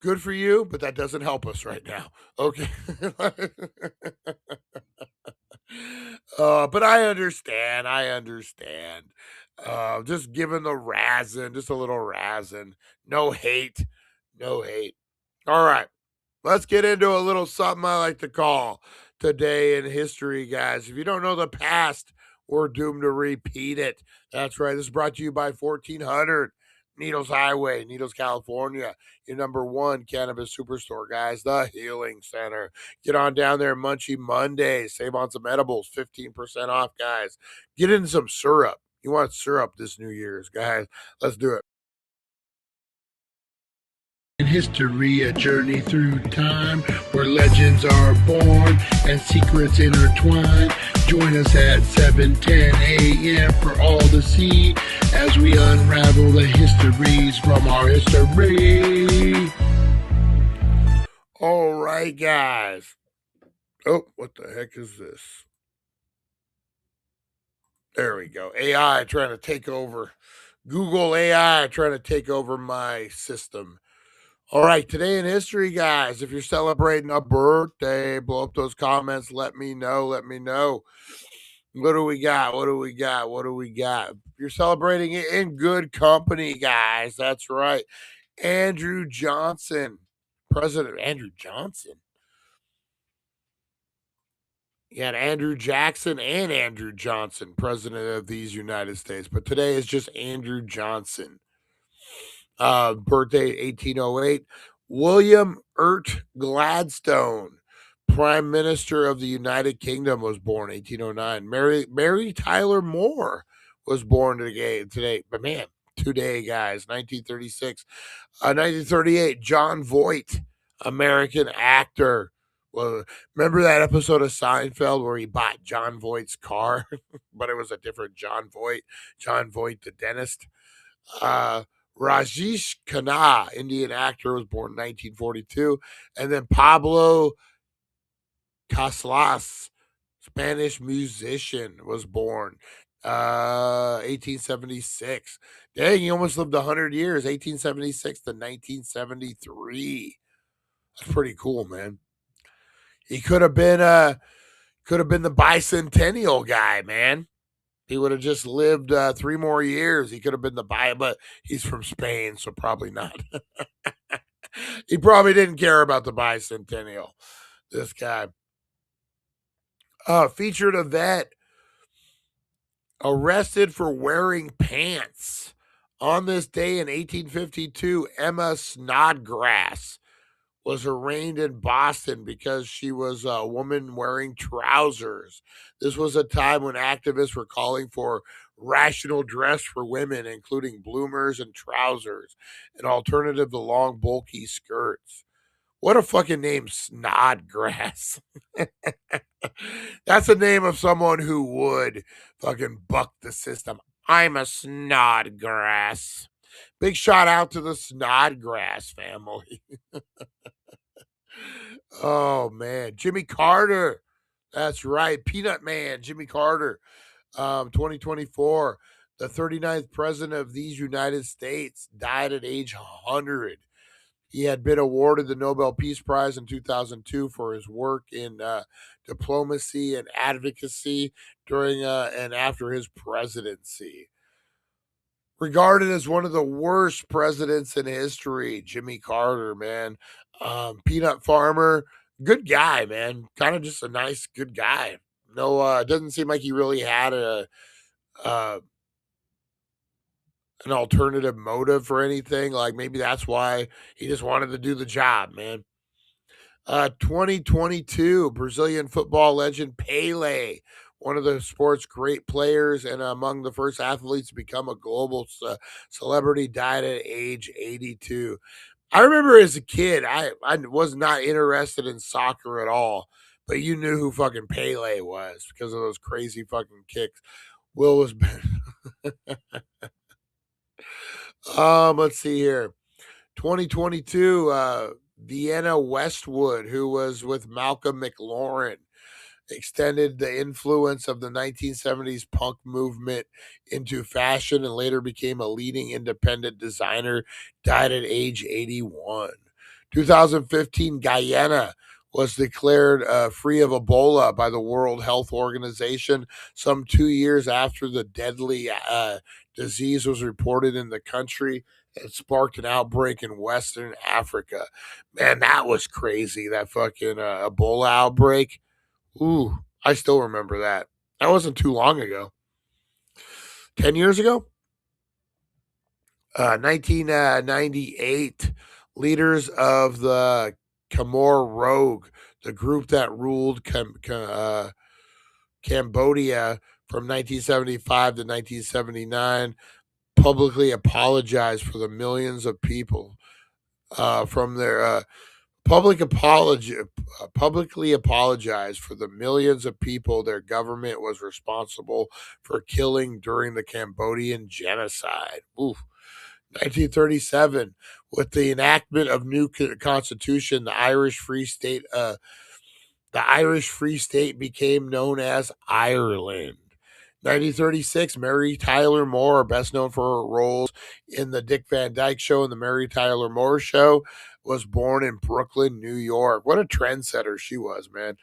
Good for you, but that doesn't help us right now. Okay. But I understand. I understand. Just giving the razzing, just a little razzing. No hate. No hate. All right. Let's get into a little something I like to call Today in History, guys. If you don't know the past, we're doomed to repeat it. That's right. This is brought to you by 1400 Needles Highway, Needles, California. Your #1 cannabis superstore, guys. The Healing Center. Get on down there, Munchie Monday. Save on some edibles, 15% off, guys. Get in some syrup. You want syrup this New Year's, guys. Let's do it. In history, a journey through time where legends are born and secrets intertwine. Join us at 7:10 a.m. for all to see as we unravel the histories from our history. All right, guys. Oh, what the heck is this? There we go. AI trying to take over. Google AI trying to take over my system. All right, Today in History, guys. If you're celebrating a birthday, blow up those comments. Let me know. Let me know. What do we got? What do we got? What do we got? You're celebrating it in good company, guys. That's right. Andrew Johnson, President Andrew Johnson. You had Andrew Jackson and Andrew Johnson, President of these United States. But today is just Andrew Johnson. Birthday 1808. William Urt Gladstone, Prime Minister of the United Kingdom, was born 1809. Mary Tyler Moore was born today. But man, today, guys, 1936. 1938, John Voight, American actor. Well, remember that episode of Seinfeld where he bought John Voight's car, but it was a different John Voight the dentist. Rajesh Khanna, Indian actor, was born in 1942. And then Pablo Casals, Spanish musician, was born 1876. Dang, he almost lived 100 years, 1876 to 1973. That's pretty cool, man. He could have been the bicentennial guy, man. He would have just lived 3 more years. He could have been the but he's from Spain, so probably not. He probably didn't care about the bicentennial, this guy. Featured a vet arrested for wearing pants. On this day in 1852, Emma Snodgrass was arraigned in Boston because she was a woman wearing trousers. This was a time when activists were calling for rational dress for women, including bloomers and trousers, an alternative to long, bulky skirts. What a fucking name, Snodgrass. That's the name of someone who would fucking buck the system. I'm a Snodgrass. Big shout out to the Snodgrass family. Oh man, Jimmy Carter, That's right. Peanut Man, Jimmy Carter, 2024. The 39th president of these United States died at age 100. He had been awarded the Nobel Peace Prize in 2002 for his work in diplomacy and advocacy during and after his presidency. Regarded as one of the worst presidents in history, Jimmy Carter, man. Peanut farmer, good guy, man. Kind of just a nice, good guy. No, it doesn't seem like he really had uh, an alternative motive for anything. Like maybe that's why he just wanted to do the job, man. 2022, Brazilian football legend Pele, one of the sport's great players and among the first athletes to become a global celebrity, died at age 82. I remember as a kid, I was not interested in soccer at all, but you knew who fucking Pele was because of those crazy fucking kicks. Will was. Let's see here. 2022, Vienna Westwood, who was with Malcolm McLaurin, extended the influence of the 1970s punk movement into fashion and later became a leading independent designer, died at age 81. 2015, Guyana was declared free of Ebola by the World Health Organization some 2 years after the deadly disease was reported in the country. It sparked an outbreak in Western Africa. Man, that was crazy, that fucking Ebola outbreak. Ooh, I still remember that. That wasn't too long ago. 10 years ago? 1998, leaders of the Khmer Rouge, the group that ruled Cambodia from 1975 to 1979, publicly apologized for the millions of people from their publicly apologized for the millions of people their government was responsible for killing during the Cambodian genocide. Oof. 1937, with the enactment of new constitution, the Irish Free State became known as Ireland. 1936, Mary Tyler Moore, best known for her roles in the Dick Van Dyke Show and the Mary Tyler Moore Show, was born in Brooklyn, New York. What a trendsetter she was, man.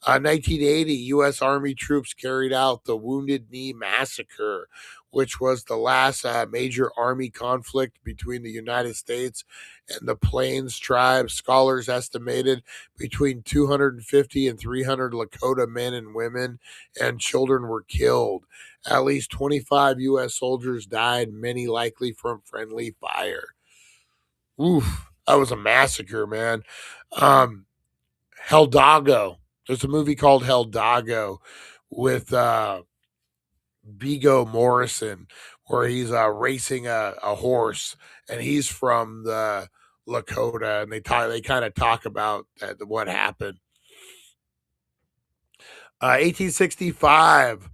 1980, U.S. Army troops carried out the Wounded Knee Massacre, which was the last major Army conflict between the United States and the Plains tribes. Scholars estimated between 250 and 300 Lakota men and women and children were killed. At least 25 U.S. soldiers died, many likely from friendly fire. Oof, that was a massacre, man. Hidalgo. There's a movie called Hidalgo with Viggo Morrison, where he's racing a horse, and he's from the Lakota, and they kind of talk about what happened. 1865,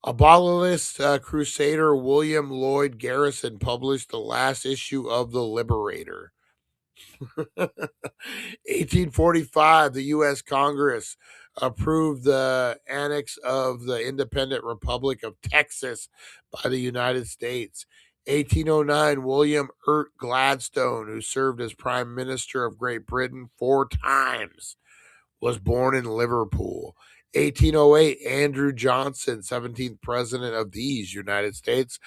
abolitionist crusader William Lloyd Garrison published the last issue of The Liberator. 1845, the U.S. Congress approved the annex of the independent Republic of Texas by the United States. 1809, William Gladstone, who served as Prime Minister of Great Britain 4 times, was born in Liverpool. 1808, Andrew Johnson, 17th President of these United States,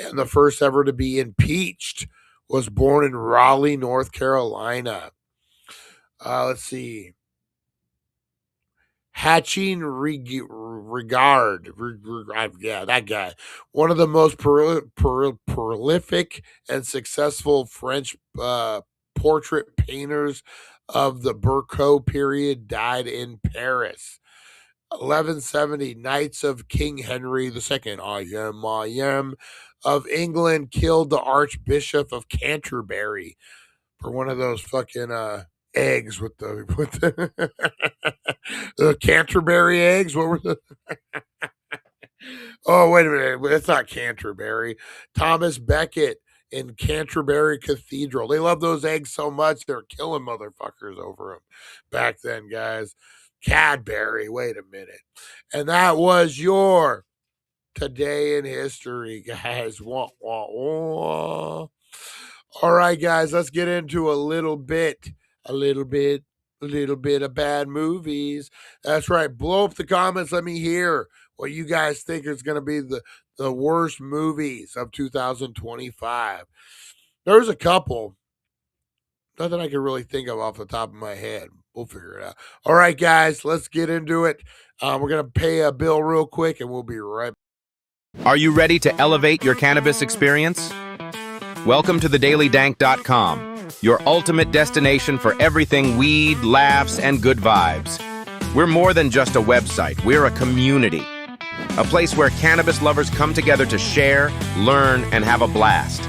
and the first ever to be impeached, was born in Raleigh, North Carolina. Let's see. Hatching Regard. Yeah, that guy. One of the most prolific and successful French portrait painters of the Burco period, died in Paris. 1170, Knights of King Henry II, I am, of England, killed the Archbishop of Canterbury for one of those fucking eggs with the the Canterbury eggs. What were the? Oh, wait a minute, that's not Canterbury. Thomas Becket in Canterbury Cathedral. They love those eggs so much they're killing motherfuckers over them back then, guys. Cadbury. Wait a minute. And that was your Today in History, guys. Wah, wah, wah. All right, guys, let's get into a little bit of bad movies. That's right. Blow up the comments. Let me hear what you guys think is going to be the worst movies of 2025. There's a couple. Nothing I can really think of off the top of my head. We'll figure it out. All right, guys, let's get into it. We're going to pay a bill real quick, and we'll be right back. Are you ready to elevate your cannabis experience? Welcome to thedailydank.com, your ultimate destination for everything weed, laughs, and good vibes. We're more than just a website. We're a community. A place where cannabis lovers come together to share, learn, and have a blast.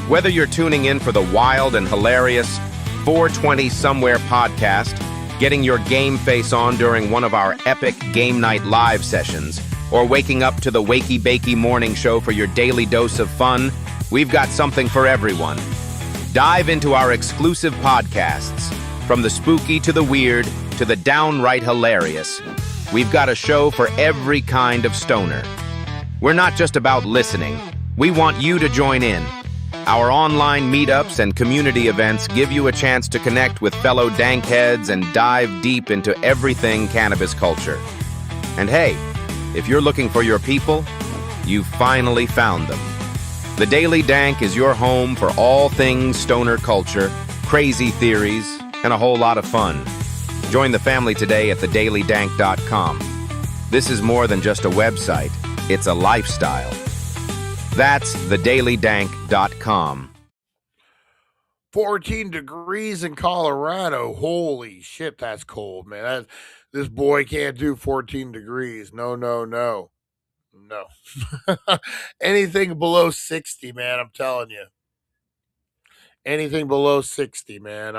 Whether you're tuning in for the wild and hilarious 420 Somewhere podcast, getting your game face on during one of our epic game night live sessions, or waking up to the Wakey Bakey Morning Show for your daily dose of fun, we've got something for everyone. Dive into our exclusive podcasts, from the spooky to the weird to the downright hilarious. We've got a show for every kind of stoner. We're not just about listening. We want you to join in. Our online meetups and community events give you a chance to connect with fellow dank heads and dive deep into everything cannabis culture. And hey, if you're looking for your people, you've finally found them. The Daily Dank is your home for all things stoner culture, crazy theories, and a whole lot of fun. Join the family today at thedailydank.com. This is more than just a website, it's a lifestyle. That's thedailydank.com. 14 degrees in Colorado. Holy shit, that's cold, man. This boy can't do 14 degrees. No. Anything below 60, man, I'm telling you. Anything below 60, man,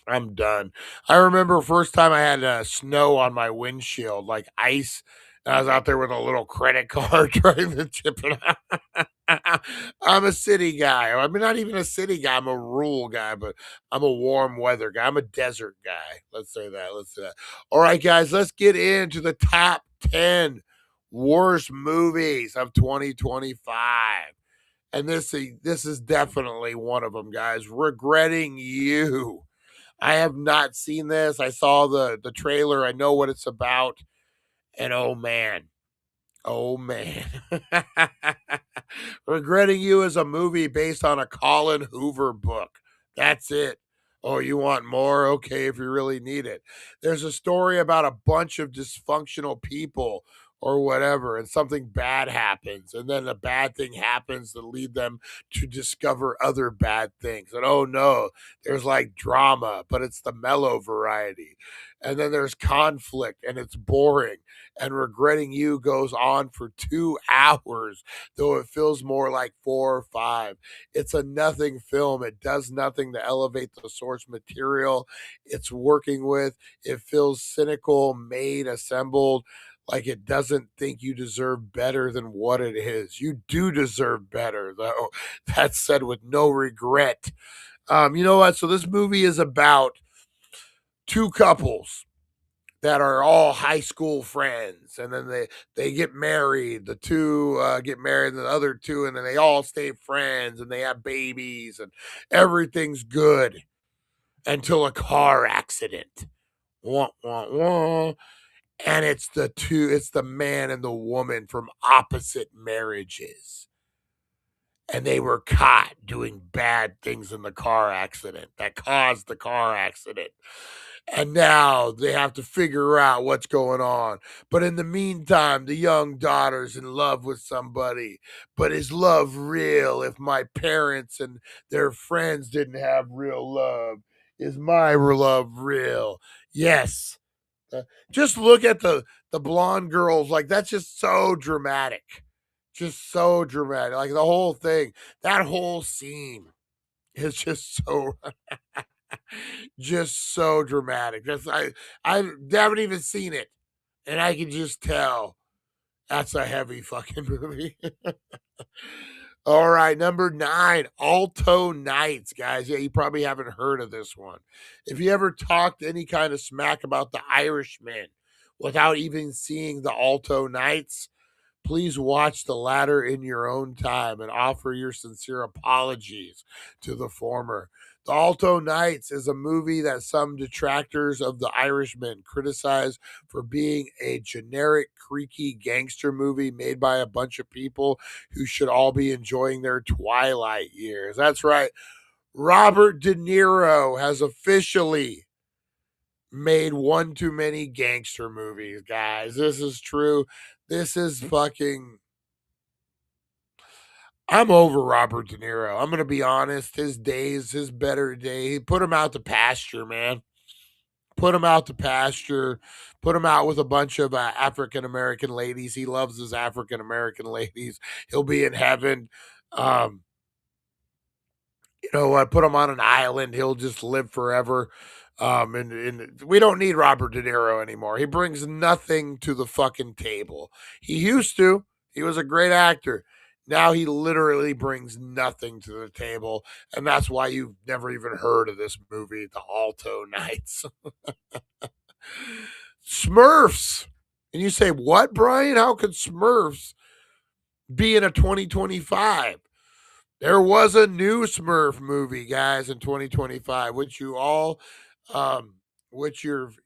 I'm done. I remember first time I had snow on my windshield, like ice. And I was out there with a little credit card trying to chip it out. I'm a city guy. I mean, not even a city guy. I'm a rural guy, but I'm a warm weather guy. I'm a desert guy. Let's say that. All right, guys, let's get into the top 10 worst movies of 2025. And this is definitely one of them, guys. Regretting You. I have not seen this. I saw the trailer. I know what it's about. And oh man. Regretting You is a movie based on a Colin Hoover book. That's it. Oh, you want more? Okay, if you really need it. There's a story about a bunch of dysfunctional people or whatever, and something bad happens, and then a bad thing happens to lead them to discover other bad things. And oh no, there's like drama, but it's the mellow variety. And then there's conflict, and it's boring. And Regretting You goes on for 2 hours, though it feels more like 4 or 5. It's a nothing film. It does nothing to elevate the source material it's working with. It feels cynical, made, assembled, like it doesn't think you deserve better than what it is. You do deserve better, though. That's said with no regret. You know what? So this movie is about 2 couples that are all high school friends, and then they get married. The 2 get married, and the other 2, and then they all stay friends, and they have babies, and everything's good until a car accident. Wah, wah, wah. And it's the man and the woman from opposite marriages. And they were caught doing bad things in the car accident that caused the car accident. And now they have to figure out what's going on. But in the meantime, the young daughter's in love with somebody. But is love real if my parents and their friends didn't have real love? Is my love real? Yes. Just look at the blonde girls. Like, that's just so dramatic. Just so dramatic. Like, the whole thing, that whole scene is just so just so dramatic. I haven't even seen it, and I can just tell that's a heavy fucking movie. All right, number 9, Alto Nights, guys. Yeah, you probably haven't heard of this one. If you ever talked any kind of smack about the Irishmen without even seeing the Alto Nights, please watch the latter in your own time and offer your sincere apologies to the former. The Alto Nights is a movie that some detractors of The Irishman criticize for being a generic, creaky gangster movie made by a bunch of people who should all be enjoying their twilight years. That's right. Robert De Niro has officially made one too many gangster movies, guys. This is true. This is fucking. I'm over Robert De Niro. I'm going to be honest. His days, his better day, put him out to pasture, man. Put him out to pasture. Put him out with a bunch of African American ladies. He loves his African American ladies. He'll be in heaven. You know what? Put him on an island. He'll just live forever. And we don't need Robert De Niro anymore. He brings nothing to the fucking table. He used to. He was a great actor. Now he literally brings nothing to the table, and that's why you've never even heard of this movie, The Alto Nights. Smurfs. And you say, what, Brian? How could Smurfs be in a 2025? There was a new Smurf movie, guys, in 2025, which you're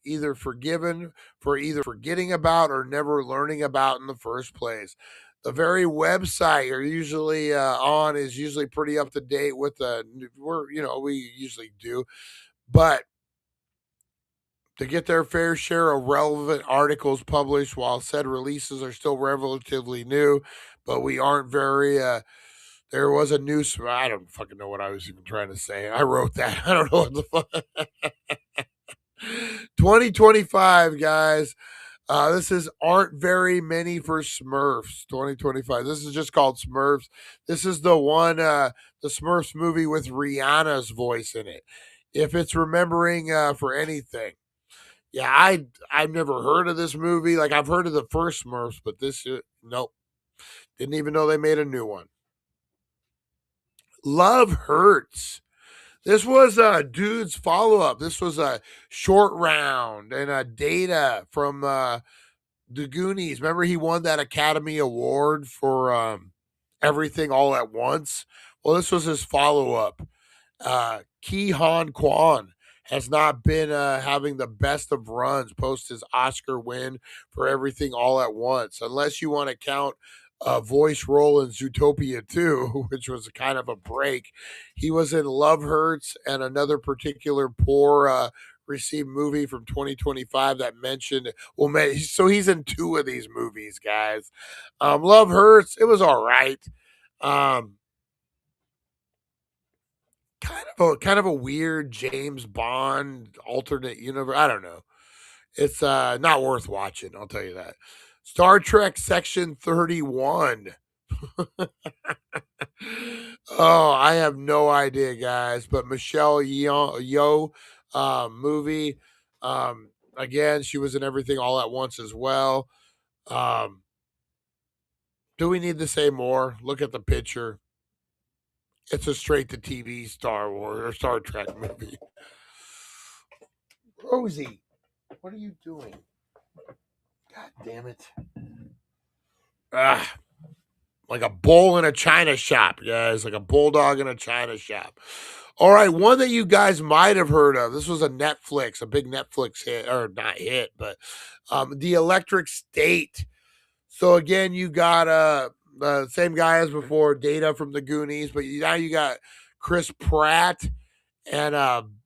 either forgiven for either forgetting about or never learning about in the first place. The very website you're usually on is usually pretty up to date with we usually do, but to get their fair share of relevant articles published while said releases are still relatively new, but we aren't very there was a new. I don't fucking know what I was even trying to say. I wrote that. I don't know what the fuck. 2025, guys. This is aren't very many for Smurfs. 2025. This is just called Smurfs. This is the one, the Smurfs movie with Rihanna's voice in it. If it's remembering for anything. Yeah, I've never heard of this movie. Like I've heard of the first Smurfs, but this nope. Didn't even know they made a new one. Love Hurts. This was a dude's follow-up. This was a short round and a Data from the Goonies. Remember he won that Academy Award for Everything All at Once? Well, this was his follow-up. Ki Han Kwan has not been having the best of runs post his Oscar win for Everything All at Once, unless you want to count a voice role in Zootopia 2, which was kind of a break. He was in Love Hurts and another particular poor received movie from 2025 that mentioned, so he's in 2 of these movies, guys. Love Hurts, it was all right. Kind of a weird James Bond alternate universe. I don't know. It's not worth watching, I'll tell you that. Star Trek Section 31. Oh, I have no idea, guys. But Michelle Yeoh movie. Again, she was in Everything All at Once as well. Do we need to say more? Look at the picture. It's a straight to TV Star Wars or Star Trek movie. Rosie, what are you doing? God damn it. Like a bull in a china shop, guys. Like a bulldog in a china shop. All right, one that you guys might have heard of. This was a big Netflix hit, or not hit, but The Electric State. So again, you got the same guy as before, Data from the Goonies, but now you got Chris Pratt and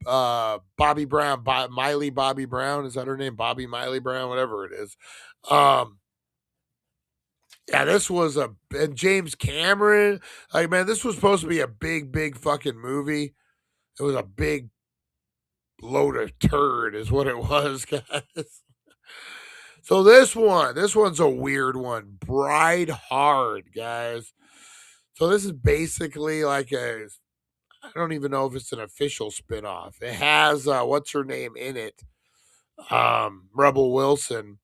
Bobby Brown, Miley Bobby Brown. Is that her name? Bobby Miley Brown, whatever it is. Yeah, this was and James Cameron. Like, man, this was supposed to be a big fucking movie. It was a big load of turd is what it was, guys. So this one's a weird one. Bride Hard, guys. So this is basically like I don't even know if it's an official spinoff. It has what's her name in it? Rebel Wilson.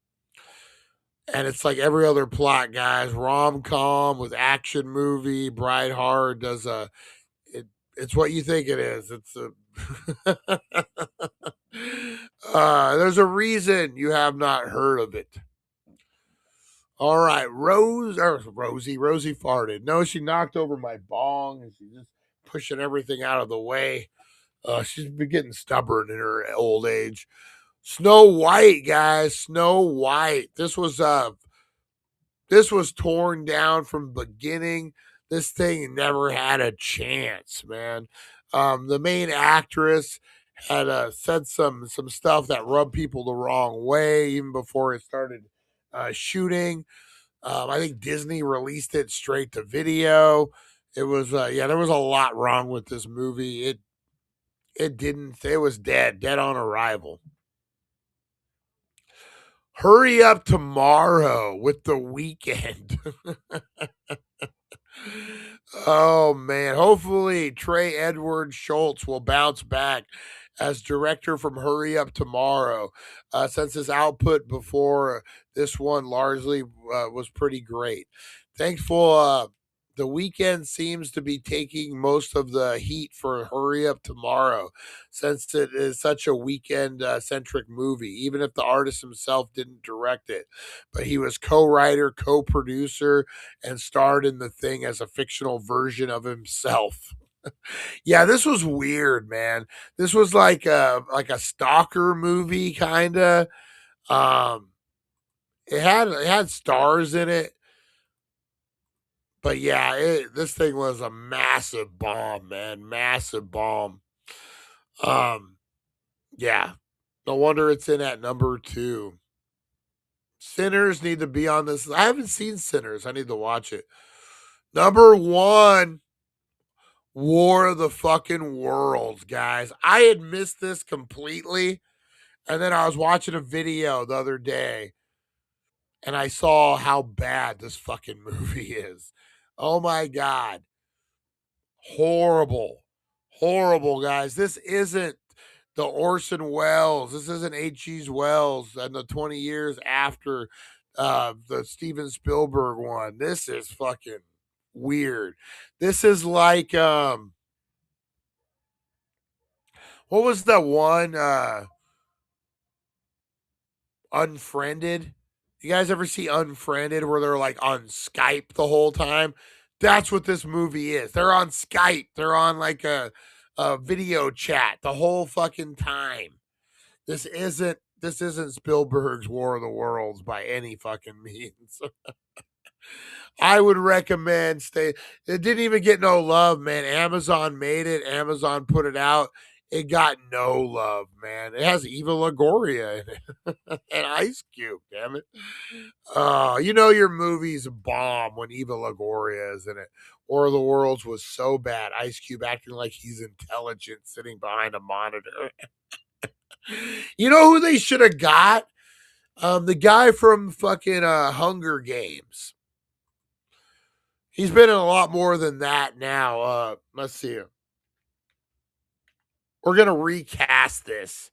And it's like every other plot, guys. Rom-com with action movie. Bright Hard does it's what you think it is. It's a there's a reason you have not heard of it. All right, Rosie farted. No, she knocked over my bong and she's just pushing everything out of the way. She's been getting stubborn in her old age. Snow White, guys, Snow White. This was torn down from the beginning. This thing never had a chance, man. The main actress had said some stuff that rubbed people the wrong way even before it started shooting. I think Disney released it straight to video. It was there was a lot wrong with this movie. It was dead on arrival. Hurry Up Tomorrow with The Weeknd. Oh, man. Hopefully, Trey Edward Schultz will bounce back as director from Hurry Up Tomorrow, since his output before this one largely was pretty great. Thankful The Weeknd seems to be taking most of the heat for Hurry Up Tomorrow, since it is such a Weeknd-centric movie, even if the artist himself didn't direct it. But he was co-writer, co-producer, and starred in the thing as a fictional version of himself. Yeah, this was weird, man. This was like a stalker movie, kind of. It had stars in it. But yeah, this thing was a massive bomb, man. Massive bomb. Yeah. No wonder it's in at number 2. Sinners need to be on this. I haven't seen Sinners. I need to watch it. Number 1, War of the fucking Worlds, guys. I had missed this completely. And then I was watching a video the other day and I saw how bad this fucking movie is. Oh my God. Horrible. Horrible, guys. This isn't the Orson Welles. This isn't H.G. Wells and the 20 years after the Steven Spielberg one. This is fucking weird. This is like what was that one Unfriended? You guys ever see Unfriended where they're like on Skype the whole time? That's what this movie is. They're on Skype. They're on like a video chat the whole fucking time. This isn't Spielberg's War of the Worlds by any fucking means. I would recommend It didn't even get no love, man. Amazon made it. Amazon put it out. It got no love, man. It has Eva Longoria in it and Ice Cube. Damn it! You know your movie's a bomb when Eva Longoria is in it. War of the Worlds was so bad. Ice Cube acting like he's intelligent, sitting behind a monitor. You know who they should have got? The guy from fucking Hunger Games. He's been in a lot more than that now. Let's see. We're going to recast this.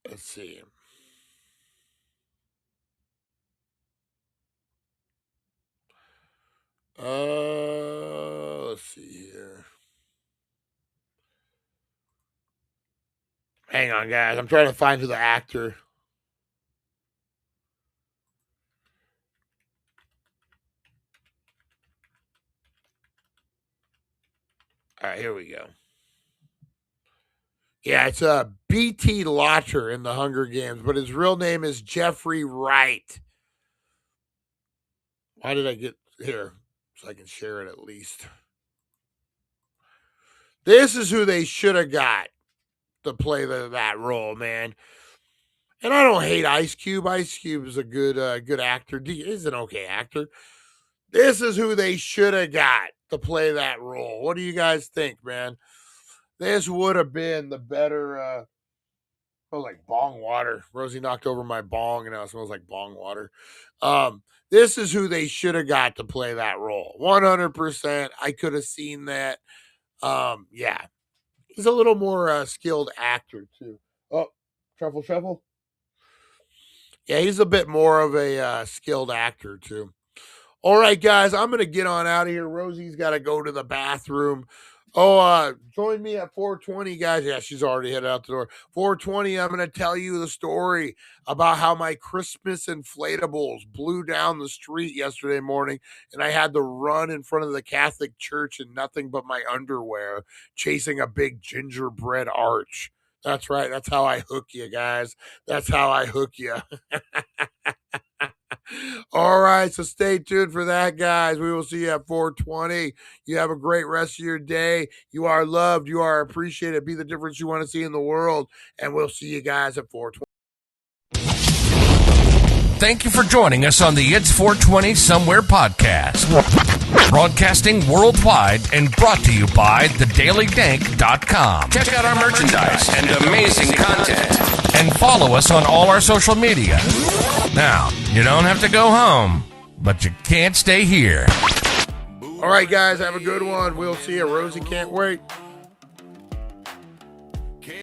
Let's see. Let's see here. Hang on, guys. I'm trying to find who the actor. All right, here we go. Yeah, it's B.T. Lauter in the Hunger Games, but his real name is Jeffrey Wright. Why did I get here? So I can share it at least. This is who they should have got to play that role, man. And I don't hate Ice Cube. Ice Cube is a good actor. He's an okay actor. This is who they should have got to play that role. What do you guys think, man? This would have been the better. Smells like bong water. Rosie knocked over my bong, and now it smells like bong water. This is who they should have got to play that role. 100%. I could have seen that. Yeah. He's a little more skilled actor, too. Oh, shuffle. Yeah, he's a bit more of a skilled actor, too. All right, guys, I'm going to get on out of here. Rosie's got to go to the bathroom. Join me at 4:20, guys. Yeah, she's already headed out the door. 4:20, I'm going to tell you the story about how my Christmas inflatables blew down the street yesterday morning, and I had to run in front of the Catholic church in nothing but my underwear, chasing a big gingerbread arch. That's right. That's how I hook you, guys. That's how I hook you. All right, so stay tuned for that, guys. We will see you at 4:20. You have a great rest of your day. You are loved. You are appreciated. Be the difference you want to see in the world. And we'll see you guys at 4:20. Thank you for joining us on the It's 420 Somewhere podcast. Broadcasting worldwide and brought to you by thedailydank.com. Check out our merchandise and amazing content. And follow us on all our social media. Now, you don't have to go home, but you can't stay here. All right, guys, have a good one. We'll see you. Rosie can't wait.